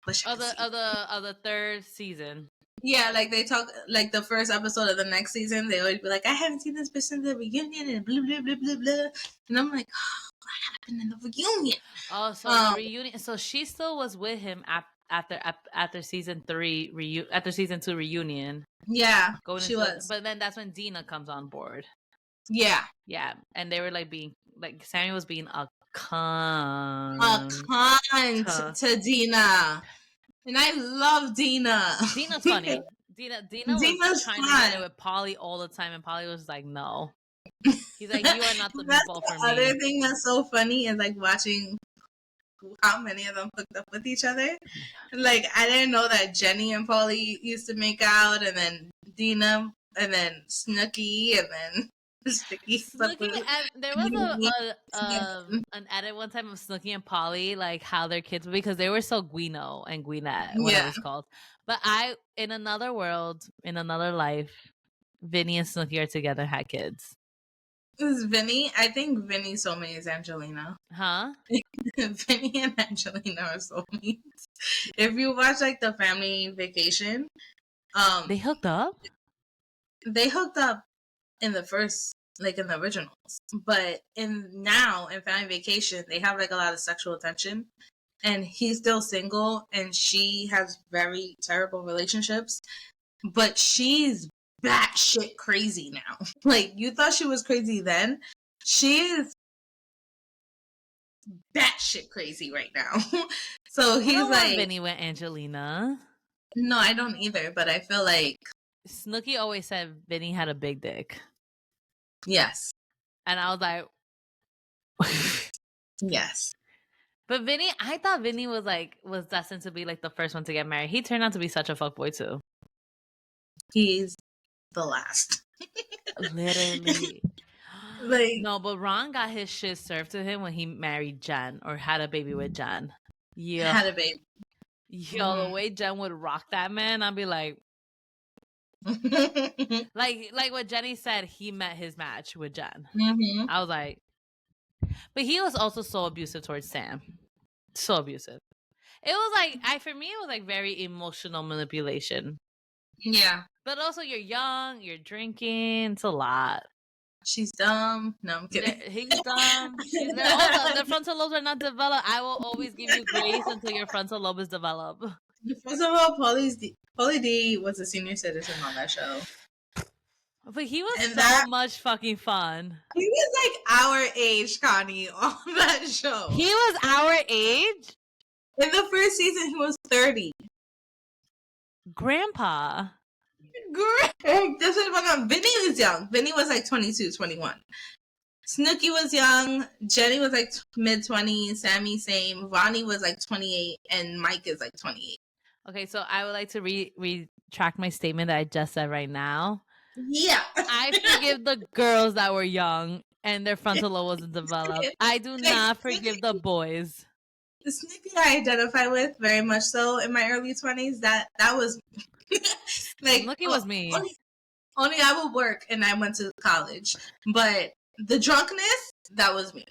wish I Of could see. the third season. Yeah, like they talk, like the first episode of the next season, they always be like, I haven't seen this bitch since the reunion and blah, blah, blah, blah, blah. And I'm like, what happened in the reunion? Oh, so the reunion. So she still was with him after season 3 after season 2 reunion. Yeah, she was. But then that's when Dina comes on board. Yeah. Yeah, and they were like Sammy was being a cunt. A cunt to Dina. And I love Dina. Dina's funny. Dina was trying to get it with Polly all the time, and Polly was like, no. He's like, you are not the meatball for me. The other thing that's so funny is like watching how many of them hooked up with each other. Like, I didn't know that Jenny and Polly used to make out, and then Dina, and then Snooki, and then Snooki, and there was an edit one time of Snooki and Polly, like how their kids, because they were so Guino and Gwynette, whatever it's called. But in another world, in another life, Vinny and Snooki are together, had kids. Is Vinny? I think Vinny's soulmate is Angelina. Huh? Vinny and Angelina are soulmates. If you watch like the Family Vacation, they hooked up. They hooked up in the first, like in the originals, but now in Family Vacation, they have like a lot of sexual tension, and he's still single, and she has very terrible relationships, but she's batshit crazy now. Like, you thought she was crazy then, she is batshit crazy right now. So he's like, Vinny with Angelina. No, I don't either, but I feel like Snooki always said Vinny had a big dick. Yes. And I was like, yes. But Vinny, I thought Vinny was destined to be like the first one to get married. He turned out to be such a fuckboy too. He's the last. Literally. Like, no, but Ron got his shit served to him when he married Jen or had a baby with Jen. Yeah. Had a baby. Yo, the way Jen would rock that man, I'd be like, like what Jenny said, he met his match with Jen. Mm-hmm. I was like, but he was also so abusive towards Sam. So abusive. It was like, for me, it was like very emotional manipulation. Yeah. But also, you're young, you're drinking, it's a lot. She's dumb. No, I'm kidding. He's dumb. The frontal lobes are not developed. I will always give you grace until your frontal lobe is developed. First of all, Pauly D was a senior citizen on that show. But he was And so that much fucking fun. he was like our age, Connie, on that show. He was our age? In the first season, he was 30. Grandpa. Great. This is when Vinny was young. Vinny was like 22, 21. Snooki was young. Jenny was like mid-20s. Sammy, same. Ronnie was like 28. And Mike is like 28. Okay, so I would like to retract my statement that I just said right now. Yeah. I forgive the girls that were young and their frontal lobe wasn't developed. I do not forgive the boys. The Snooki I identify with very much so in my early 20s. That was like Snooki was me. Only I would work and I went to college. But the drunkenness, that was me.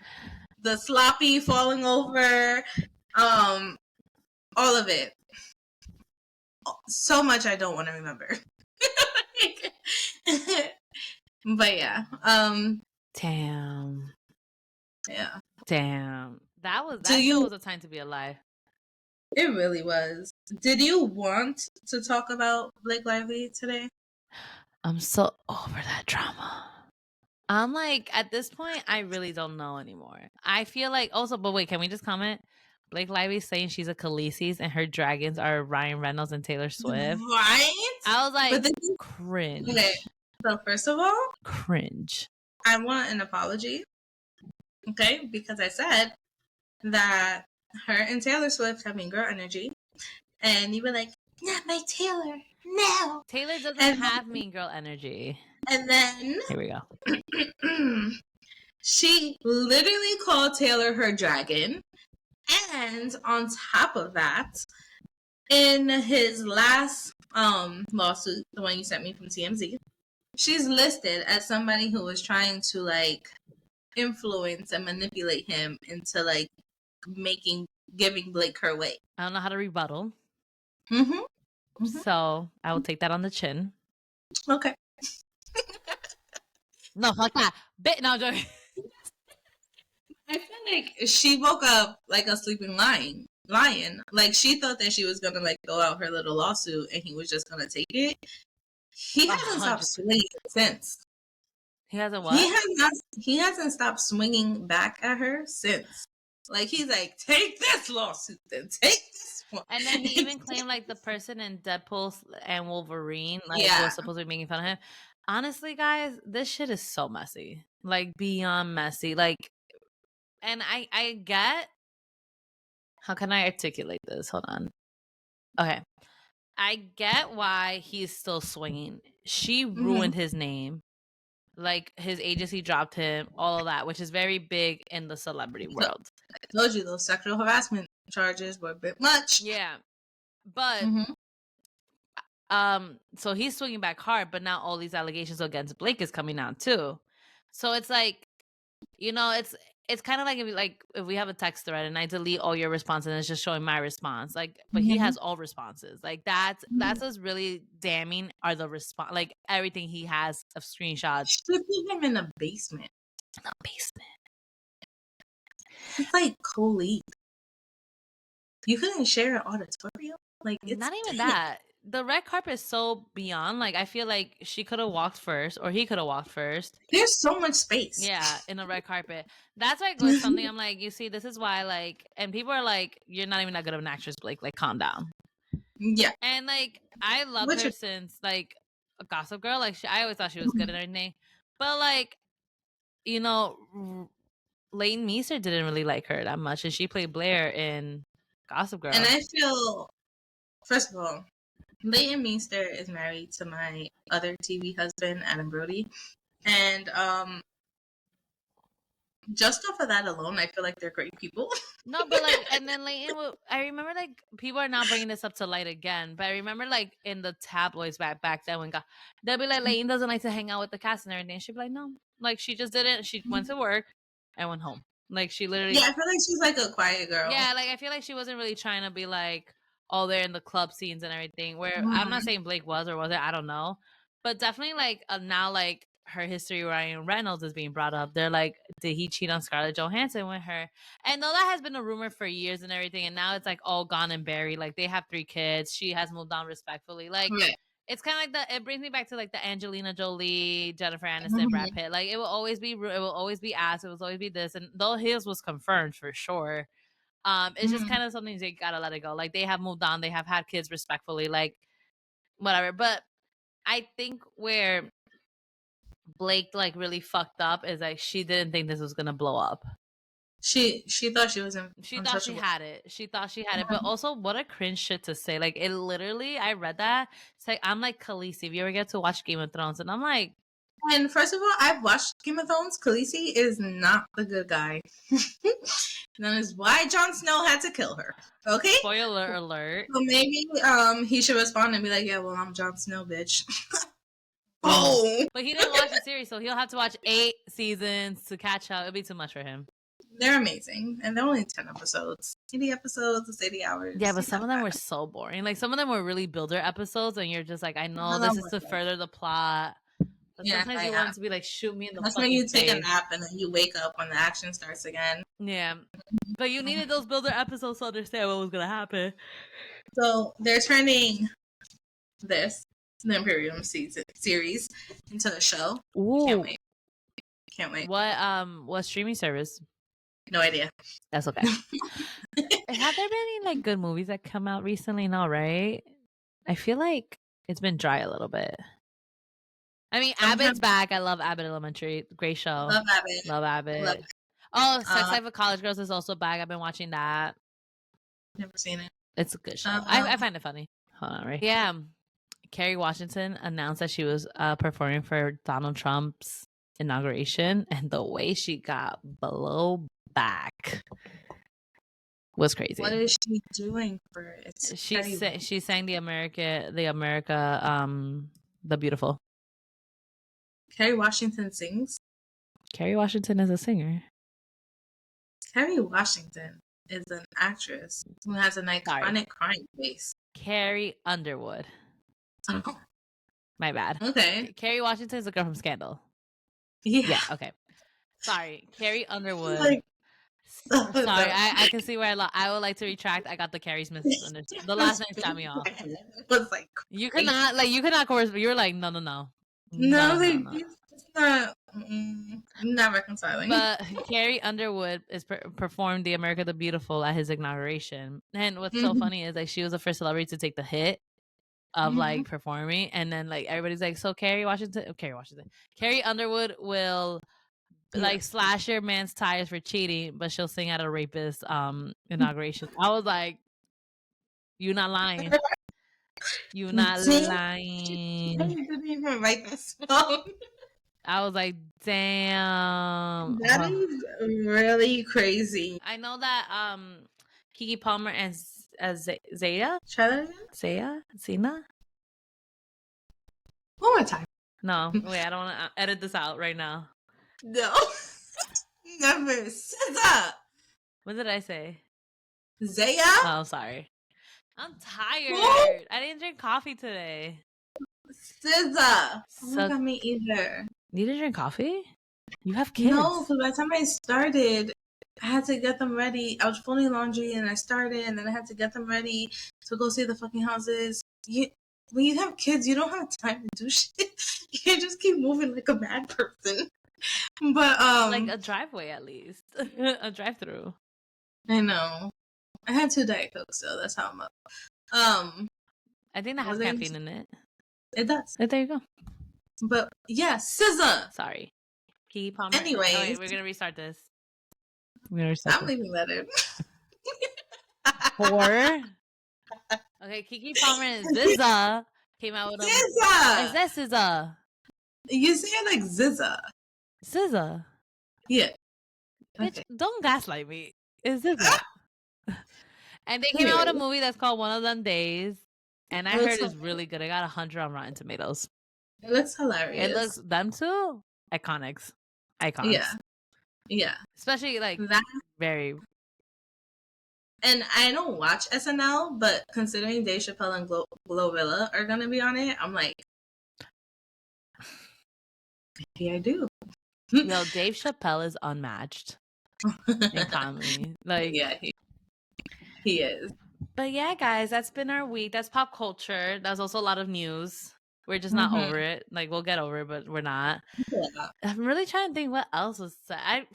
The sloppy falling over, all of it. So much I don't want to remember. But yeah. Damn. Yeah. Damn. That was a time to be alive. It really was. Did you want to talk about Blake Lively today? I'm so over that drama. I'm like, at this point, I really don't know anymore. I feel like also, but wait, can we just comment? Blake Lively saying she's a Khaleesi's and her dragons are Ryan Reynolds and Taylor Swift. Right? I was like, But cringe. Okay. So first of all, cringe. I want an apology. Okay? Because I said that her and Taylor Swift have mean girl energy. And you were like, not my Taylor. No. Taylor doesn't have mean girl energy. And then here we go. She literally called Taylor her dragon. And on top of that, in his last lawsuit, the one you sent me from TMZ, she's listed as somebody who was trying to like influence and manipulate him into like giving Blake her way. I don't know how to rebuttal. Mm-hmm. So I will take that on the chin. Okay. No, fuck that. No, I'm joking. I feel like she woke up like a sleeping lion. Like she thought that she was gonna like go out her little lawsuit and he was just gonna take it. He hasn't stopped swinging since. He hasn't what? He hasn't stopped swinging back at her since. Like he's like, take this lawsuit, then take this one. And then he even claimed like the person in Deadpool and Wolverine like was supposed to be making fun of him. Honestly, guys, this shit is so messy. Like beyond messy. Like, and I get, how can I articulate this? Hold on. Okay. I get why he's still swinging. She ruined his name. Like his agency dropped him, all of that, which is very big in the celebrity world. I told you those sexual harassment charges were a bit much. Yeah. But so he's swinging back hard, but now all these allegations against Blake is coming out too. So it's like, you know, it's kind of like if we have a text thread and I delete all your responses and it's just showing my response, like, but he has all responses. Like that's what's really damning are the response, like everything he has of screenshots. Should put him in a basement. In a basement. It's like colleague. You couldn't share an auditorium. Like it's not even that. The red carpet is so beyond. Like I feel like she could have walked first, or he could have walked first. There's so much space. Yeah, in a red carpet. That's like with something I'm like, you see, this is why like, and people are like, you're not even that good of an actress, Blake. Like, calm down. Yeah. And like, I love her since like a Gossip Girl. Like, I always thought she was good at everything. But like, you know, Leighton Meester didn't really like her that much, and she played Blair in Gossip Girl. And I feel, first of all, Leighton Meester is married to my other TV husband, Adam Brody. And just off of that alone, I feel like they're great people. No, but like, and then Leighton, I remember like people are not bringing this up to light again, but I remember like in the tabloids back then when they'll be like, Leighton doesn't like to hang out with the cast and everything. She'd be like, no, like she just didn't. She went to work and went home. Like she literally. Yeah, I feel like she's like a quiet girl. Yeah, like I feel like she wasn't really trying to be like all there in the club scenes and everything. Where I'm not saying Blake was or wasn't, I don't know, but definitely like now like her history, Ryan Reynolds is being brought up. They're like, did he cheat on Scarlett Johansson with her? And though that has been a rumor for years and everything, and now it's like all gone and buried. Like they have 3 kids. She has moved on respectfully. Like It's kind of like it brings me back to like the Angelina Jolie, Jennifer Aniston, Brad Pitt. Like it will always be ass, it will always be this, and though his was confirmed for sure. It's just kind of something they gotta let it go. Like they have moved on, they have had kids respectfully, like whatever. But I think where Blake like really fucked up is like she didn't think this was gonna blow up. She thought she was She thought she had it. She thought she had it. But also, what a cringe shit to say. Like, it literally, I read that. It's like, I'm like Khaleesi. If you ever get to watch Game of Thrones, and I'm like. And first of all, I've watched Game of Thrones. Khaleesi is not the good guy. That is why Jon Snow had to kill her. Okay? Spoiler alert. So maybe he should respond and be like, yeah, well, I'm Jon Snow, bitch. Oh! But he didn't watch the series, so he'll have to watch 8 seasons to catch up. It'll be too much for him. They're amazing, and they're only 10 episodes. 80 episodes, it's 80 hours. Yeah, but some of them were so boring. Like, some of them were really builder episodes, and you're just like, I know this is to further the plot. But sometimes you want it to be like, shoot me in the That's fucking when you take face. a nap and then you wake up when the action starts again. Yeah. But you needed those builder episodes to understand what was going to happen. So they're turning the Imperium series into a show. Ooh. Can't wait. What streaming service? No idea. That's okay. Have there been any like good movies that come out recently? No, right? I feel like it's been dry a little bit. I mean, Abbott's back. I love Abbott Elementary. Great show. Love Abbott. Love Abbott. Oh, Sex Life of College Girls is also back. I've been watching that. Never seen it. It's a good show. I find it funny. Hold on, right? Yeah. Kerry Washington announced that she was performing for Donald Trump's inauguration, and the way she got blow back was crazy. What is she doing for it? She sang the America the Beautiful. Kerry Washington sings? Kerry Washington is a singer. Kerry Washington is an actress who has an iconic crying face. Carrie Underwood. Oh. My bad. Okay. Kerry Washington is a girl from Scandal. Yeah. Okay. Sorry. Carrie Underwood. Like, sorry. I can see where I would like to retract. I got the Carrie's misunderstood. The last name shot me off. Was like you could not correspond. You were like, no. No, it's not reconciling. But Carrie Underwood is performed the America the Beautiful at his inauguration. And what's so funny is like she was the first celebrity to take the hit of like performing, and then like everybody's like, so Kerry Underwood will like slash your man's tires for cheating, but she'll sing at a rapist inauguration. I was like, you not lying. You not lying. I didn't even write this song. I was like, damn. That is really crazy. I know that Keke Palmer and Zaya? Zena? One more time. No, wait, I don't want to edit this out right now. No. Never. SZA. What did I say? Zaya? Oh, sorry. I'm tired. I didn't drink coffee today. SZA. Oh my God, me either. You didn't drink coffee? You have kids. No, because by the time I started, I had to get them ready. I was folding laundry and I started, and then I had to get them ready to go see the fucking houses. When you have kids, you don't have time to do shit. You can't just keep moving like a mad person. But like a driveway at least. A drive-through. I know. I had 2 Diet Cokes, so that's how I'm up. I think that has caffeine in it. It does. There you go. But yeah, SZA. Sorry. Keke Palmer. Anyways. Wait, we're gonna restart this. I'm leaving that in. 4. Okay, Keke Palmer and SZA came out with a SZA. Is that SZA? You say it like SZA. SZA. Yeah. Bitch, Okay. don't gaslight me. It's SZA. And they came out with a movie that's called One of Them Days, and I heard it's really good. It got 100 on Rotten Tomatoes. It looks hilarious. It looks them too icons. Yeah. Especially like that. Very. And I don't watch SNL, but considering Dave Chappelle and Glorilla are gonna be on it, I'm like, maybe I do. No, Dave Chappelle is unmatched in comedy. Like, yeah, he is. But yeah, guys, that's been our week. That's pop culture. That's also a lot of news. We're just not over it. Like, we'll get over it, but we're not. Yeah. I'm really trying to think what else was said. I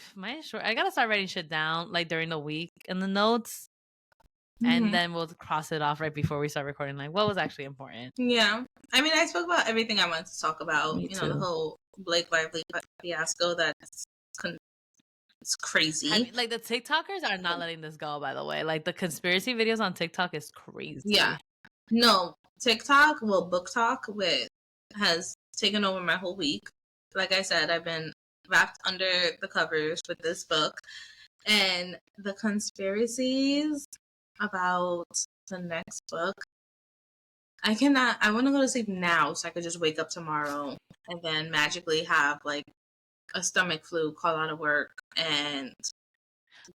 gotta start writing shit down like during the week in the notes, and then we'll cross it off right before we start recording. Like, what was actually important? Yeah. I mean, I spoke about everything I wanted to talk about. Me The too. whole Blake Lively fiasco. It's crazy. Like, the TikTokers are not letting this go, by the way. Like, the conspiracy videos on TikTok is crazy. Yeah. No, TikTok, Book Talk has taken over my whole week. Like I said, I've been wrapped under the covers with this book, and the conspiracies about the next book. I want to go to sleep now so I could just wake up tomorrow and then magically have like a stomach flu, call out of work, and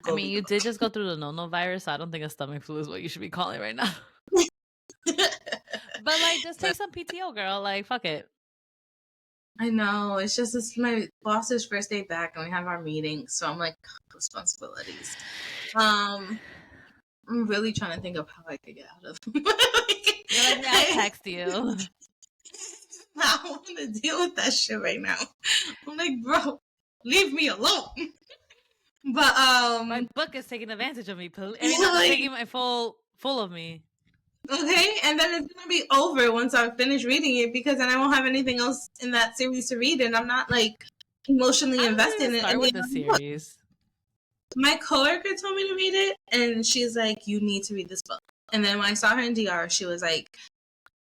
I mean, you did just go through the no virus, so I don't think a stomach flu is what you should be calling right now. But like, just take some PTO, girl. Like, fuck it. I know. It's just this is my boss's first day back, and we have our meeting, so I'm like, responsibilities. I'm really trying to think of how I could get out of. You're like, I'll text you. I don't want to deal with that shit right now. I'm like, bro, leave me alone. But my book is taking advantage of me. It's taking my full of me. Okay, and then it's gonna be over once I finish reading it, because then I won't have anything else in that series to read, and I'm not like emotionally invested in it. Start with the series. My coworker told me to read it, and she's like, "You need to read this book." And then when I saw her in DR, she was like,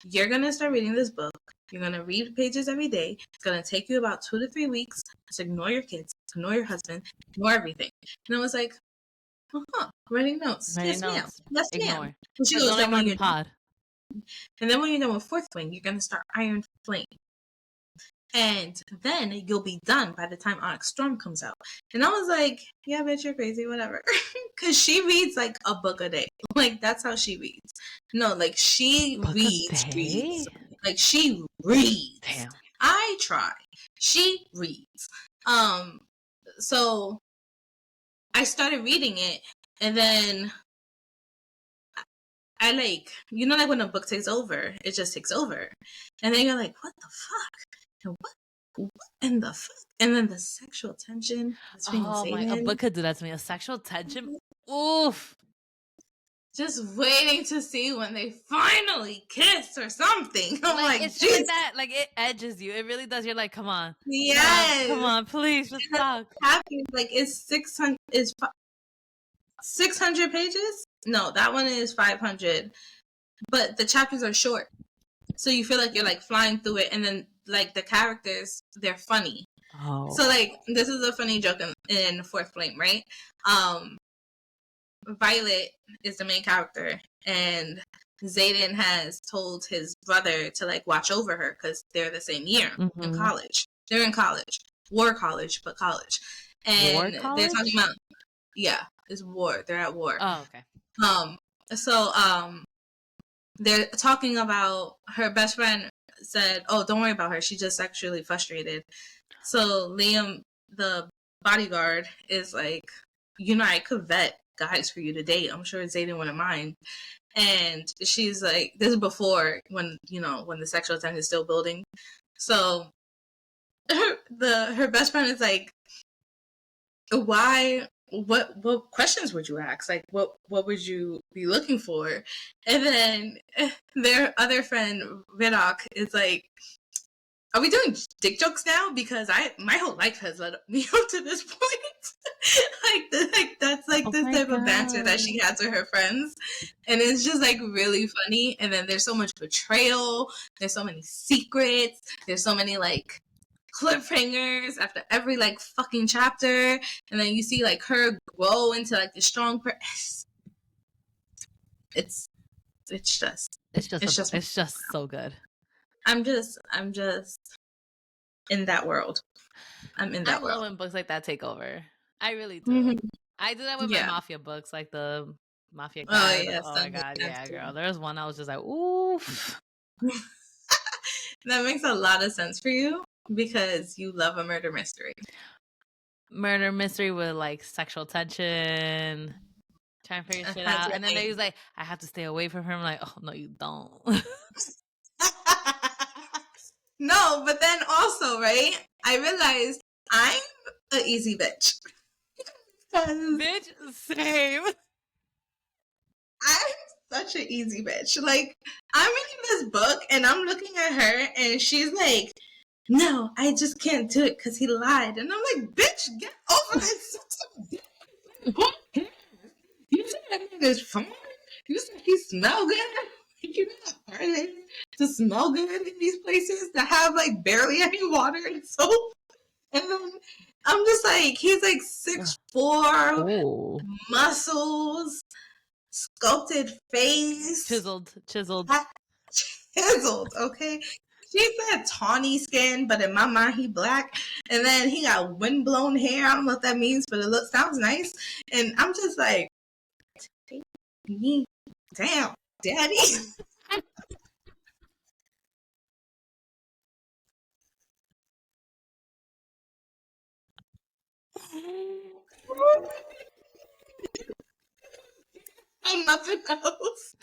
"You're gonna start reading this book. You're gonna read pages every day. It's gonna take you about 2 to 3 weeks. Just ignore your kids, ignore your husband, ignore everything." And I was like, writing notes. Yes, ma'am. Yes, ma'am. And she goes, then when you're done, and then when you're done with Fourth Wing, you're gonna start Iron Flame. And then you'll be done by the time Onyx Storm comes out. And I was like, yeah, bitch, you're crazy, whatever. Because she reads like a book a day. Like, that's how she reads. No, like, she reads. Like, she reads. Damn. I try. She reads. So I started reading it, and then I like, like when a book takes over, it just takes over. And then you're like, what the fuck? And what in the fuck? And then the sexual tension between a book could do that to me. A sexual tension? Oof. Just waiting to see when they finally kiss or something. I'm like, it's just like that. Like, it edges you. It really does. You're like, come on. Yes. Come on, please, just talk. Like, it's 600 pages? No, that one is 500. But the chapters are short. So you feel like you're like flying through it, and then like the characters, they're funny. Oh. So like, this is a funny joke in Fourth Flame, right? Violet is the main character, and Xaden has told his brother to like watch over her because they're the same year in college. They're in college, war college, but college, and they're talking about it's war. They're at war. Oh, okay. So they're talking about her best friend said, "Oh, don't worry about her. She's just sexually frustrated." So Liam, the bodyguard, is like, I could vet guys for you to date. I'm sure Xaden wouldn't mind. And she's like, this is before when the sexual tension is still building. So her best friend is like, why? What questions would you ask? Like, what would you be looking for? And then their other friend Vidok is like, are we doing dick jokes now? Because my whole life has led me up to this point. That's like this type of banter that she has with her friends, and it's just like really funny. And then there's so much betrayal. There's so many secrets. There's so many like cliffhangers after every like fucking chapter, and then you see like her grow into like the strong person. It's just so good. I'm just in that world. I'm in that world. I love when books like that take over. I really do. I do that with my mafia books, like the Mafia Guide. Oh, yes, oh my god, yeah, girl. There was one I was just like, oof. That makes a lot of sense for you because you love a murder mystery. Murder mystery with like sexual tension, trying to figure shit out. And then they was like, I have to stay away from her. I'm like, oh no, you don't. No, but then also, right? I realized I'm an easy bitch. Bitch, same. I'm such an easy bitch. Like, I'm reading this book and I'm looking at her and she's like, no, I just can't do it because he lied. And I'm like, bitch, get over this. You said that nigga's fine. You said he smell good. You know how hard it is to smell good in these places that have like barely any water and soap. And then I'm just like, he's like 6'4", Oh. muscles, sculpted face, Chiseled. chiseled. Okay. She said tawny skin, but in my mind he black. And then he got windblown hair. I don't know what that means, but it sounds nice. And I'm just like, damn, daddy. I'm nothing else.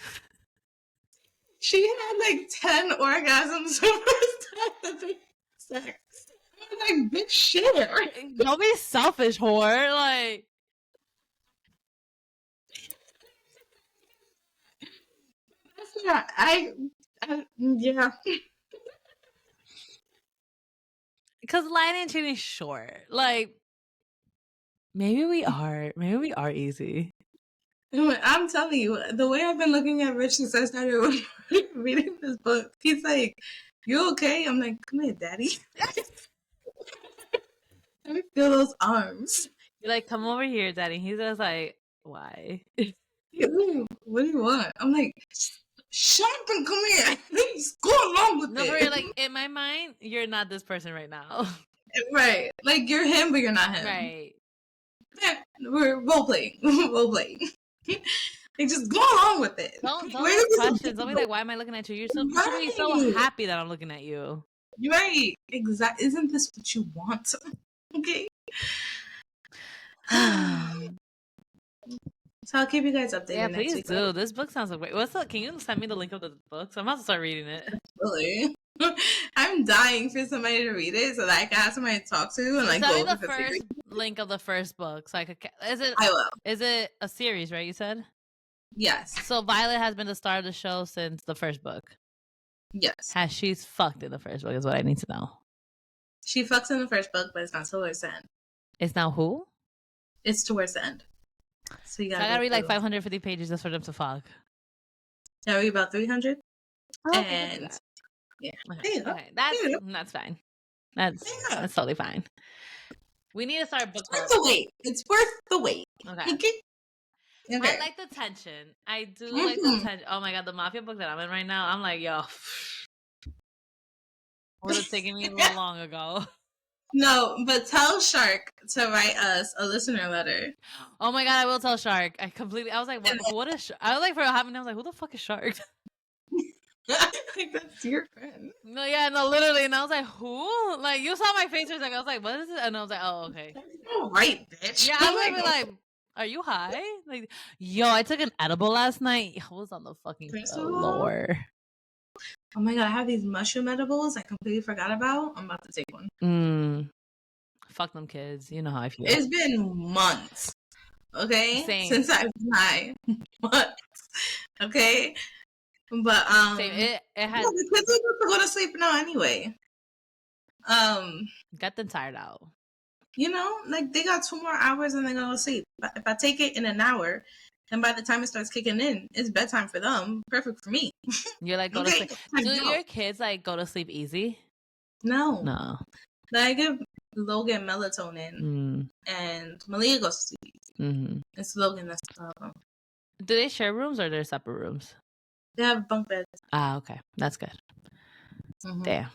She had like 10 orgasms the first time that they had sex. I'm like, bitch, share. Don't be selfish, whore. Like, That's not, yeah. because lying and cheating is short. Like, maybe we are easy. I'm telling you, the way I've been looking at Rich since I started reading this book, he's like, you okay? I'm like, come here, daddy. Let me feel those arms. You're like, come over here, daddy. He's just like, why? What do you want? I'm like, shut up and come here. Just go along with No, it. but you're like, in my mind, you're not this person right now. Right. Like, you're him, but you're not him. Right. Yeah, we're role playing. Role playing. Like, just go along with it. Don't Where ask is this questions. Don't be going? like, why am I looking at you? You should be so Right. happy that I'm looking at you. You're right. Exactly. Isn't this what you want? Okay. So I'll keep you guys updated. Yeah, next please week. do. This book sounds so great. What's up? Can you send me the link of the book? So I'm about to start reading it. Really? I'm dying for somebody to read it so that I can have somebody to talk to and like Send go me the over the first theory. link of the first book, so I could. I will. Is it a series? Right? You said. Yes. So Violet has been the star of the show since the first book. Yes. Has she's fucked in the first book? Is what I need to know. She fucks in the first book, but it's not towards the end. It's now who? It's towards the end. So you gotta, gotta read like 550 pages just for them to fuck. Yeah, read about 300. Oh, And yeah, okay. That's fine. That's totally fine. We need to start book club. It's worth the wait. It's worth the wait. Okay. Okay. I like the tension. I do like the tension. Oh my god, the mafia book that I'm in right now, I'm like, yo, would have taken me long ago. No, but tell Shark to write us a listener letter. Oh my god, I will tell Shark. I was like, what is Shark? I was like, for a hot minute, I was like, who the fuck is Shark? Like, that's your friend. No, yeah, no, literally. And I was like, who? Like, you saw my face. I was like, what is it? And I was like, oh, okay. All right, bitch. Yeah, I was like, are you high? Like, yo, I took an edible last night. I was on the fucking floor. Oh my god, I have these mushroom edibles I completely forgot about. I'm about to take one. Fuck them kids. You know how I feel. It's been months. Okay? Same. Since I've been high. Months. Okay? But Same. It had the kids are supposed to go to sleep now anyway. Got them tired out. You know, like they got 2 more hours and they're gonna sleep. But if I take it in an hour, and by the time it starts kicking in, it's bedtime for them. Perfect for me. You're like, go to sleep. Do your kids like go to sleep easy? No. Like, I give Logan melatonin, and Malia goes to sleep easy. It's Logan that's the problem. Do they share rooms or they're separate rooms? They have bunk beds. Ah, okay, that's good. Damn,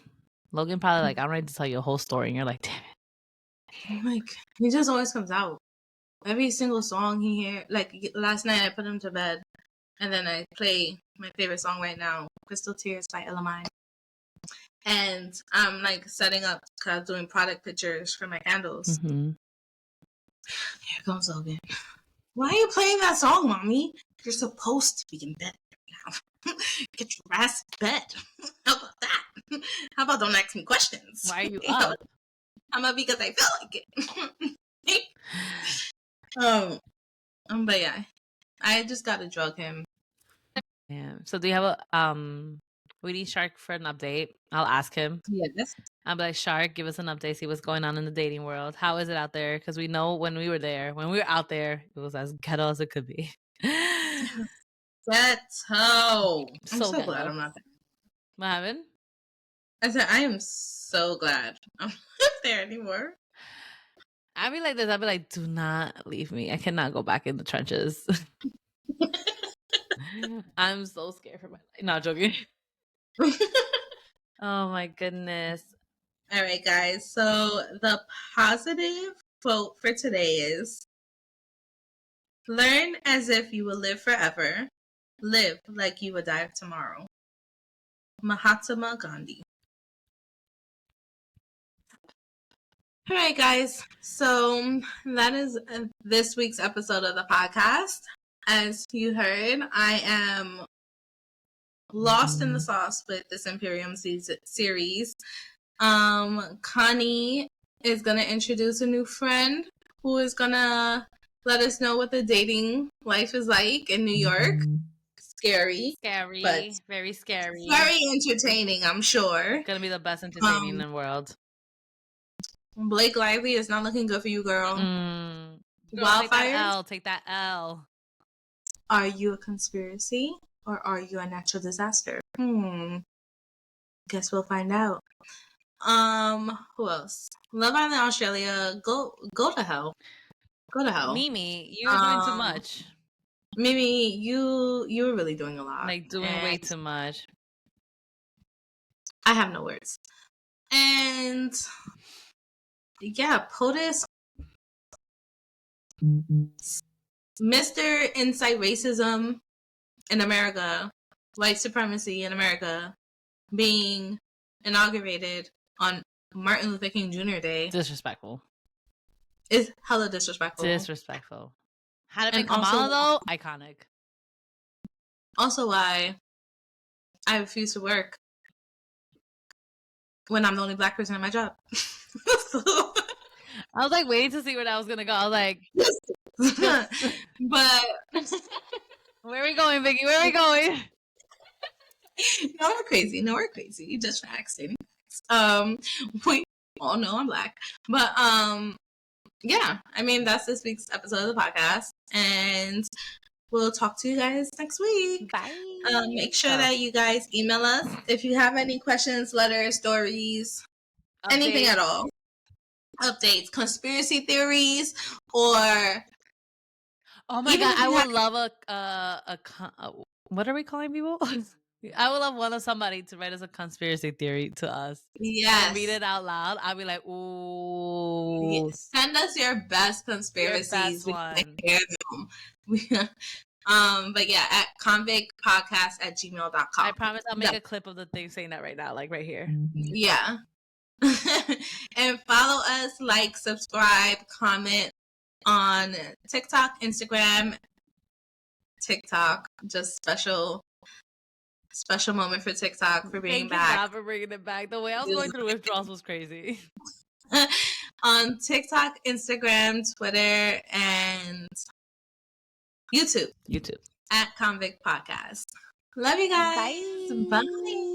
Logan probably like, I'm ready to tell you a whole story, and you're like, damn it. Like, he just always comes out. Every single song he hears. Like last night, I put him to bed, and then I play my favorite song right now, "Crystal Tears" by LMI. And I'm like setting up because I was doing product pictures for my candles. Here comes Logan. Why are you playing that song, mommy? You're supposed to be in bed right now. Get your ass in bed. How about that? How about don't ask me questions? Why are you up? I'm up because I feel like it. But yeah, I just gotta drug him. Yeah. So do you have a we need Shark for an update. I'll ask him. Yes. I'll be like, Shark, give us an update, see what's going on in the dating world. How is it out there? Because we know when we were out there, it was as ghetto as it could be. Ghetto. I'm so ghetto. glad I'm not there. What happened? I said I am so glad I'm not there anymore. I'd be like this. I'd be like, do not leave me. I cannot go back in the trenches. I'm so scared for my life. Not joking. Oh my goodness. All right, guys. So the positive quote for today is: learn as if you will live forever. Live like you will die tomorrow. Mahatma Gandhi. All right, guys. So that is this week's episode of the podcast. As you heard, I am lost in the sauce with this Imperium series. Connie is going to introduce a new friend who is going to let us know what the dating life is like in New York. Scary. But very scary. Very entertaining, I'm sure. It's going to be the best entertaining in the world. Blake Lively is not looking good for you, girl. Wildfires? Take that L. Are you a conspiracy or are you a natural disaster? Guess we'll find out. Who else? Love Island Australia. Go to hell. Go to hell. Mimi, you're doing too much. Mimi, you're really doing a lot. Like doing way too much. I have no words. And yeah, POTUS, Mr. Incite Racism in America, white supremacy in America, being inaugurated on Martin Luther King Jr. Day. Disrespectful. It's hella disrespectful. Disrespectful. How to make Kamala, though? Iconic. Also why I refuse to work when I'm the only black person at my job. I was like waiting to see where that was gonna go. I was like, but where are we going, Vicky? Where are we going? No, we're crazy. Just facts. We all know I'm black, but yeah. I mean, that's this week's episode of the podcast, and we'll talk to you guys next week. Bye. Make sure that you guys email us if you have any questions, letters, stories, anything at all. Updates, conspiracy theories, or oh my god, I would love a what are we calling people? I would love somebody to write us a conspiracy theory to us. Yes. And read it out loud. I'll be like, ooh. Yes. Send us your best conspiracies. Your best one. But yeah, at convictpodcast@gmail.com. I promise I'll make a clip of the thing saying that right now, like right here. Yeah. And follow us, like, subscribe, comment on TikTok, Instagram, just special moment for TikTok for being back. Thank you, God, for bringing it back. The way I was going through withdrawals was crazy. On TikTok, Instagram, Twitter, and YouTube. YouTube. At Convict Podcast. Love you guys. Bye. Bye.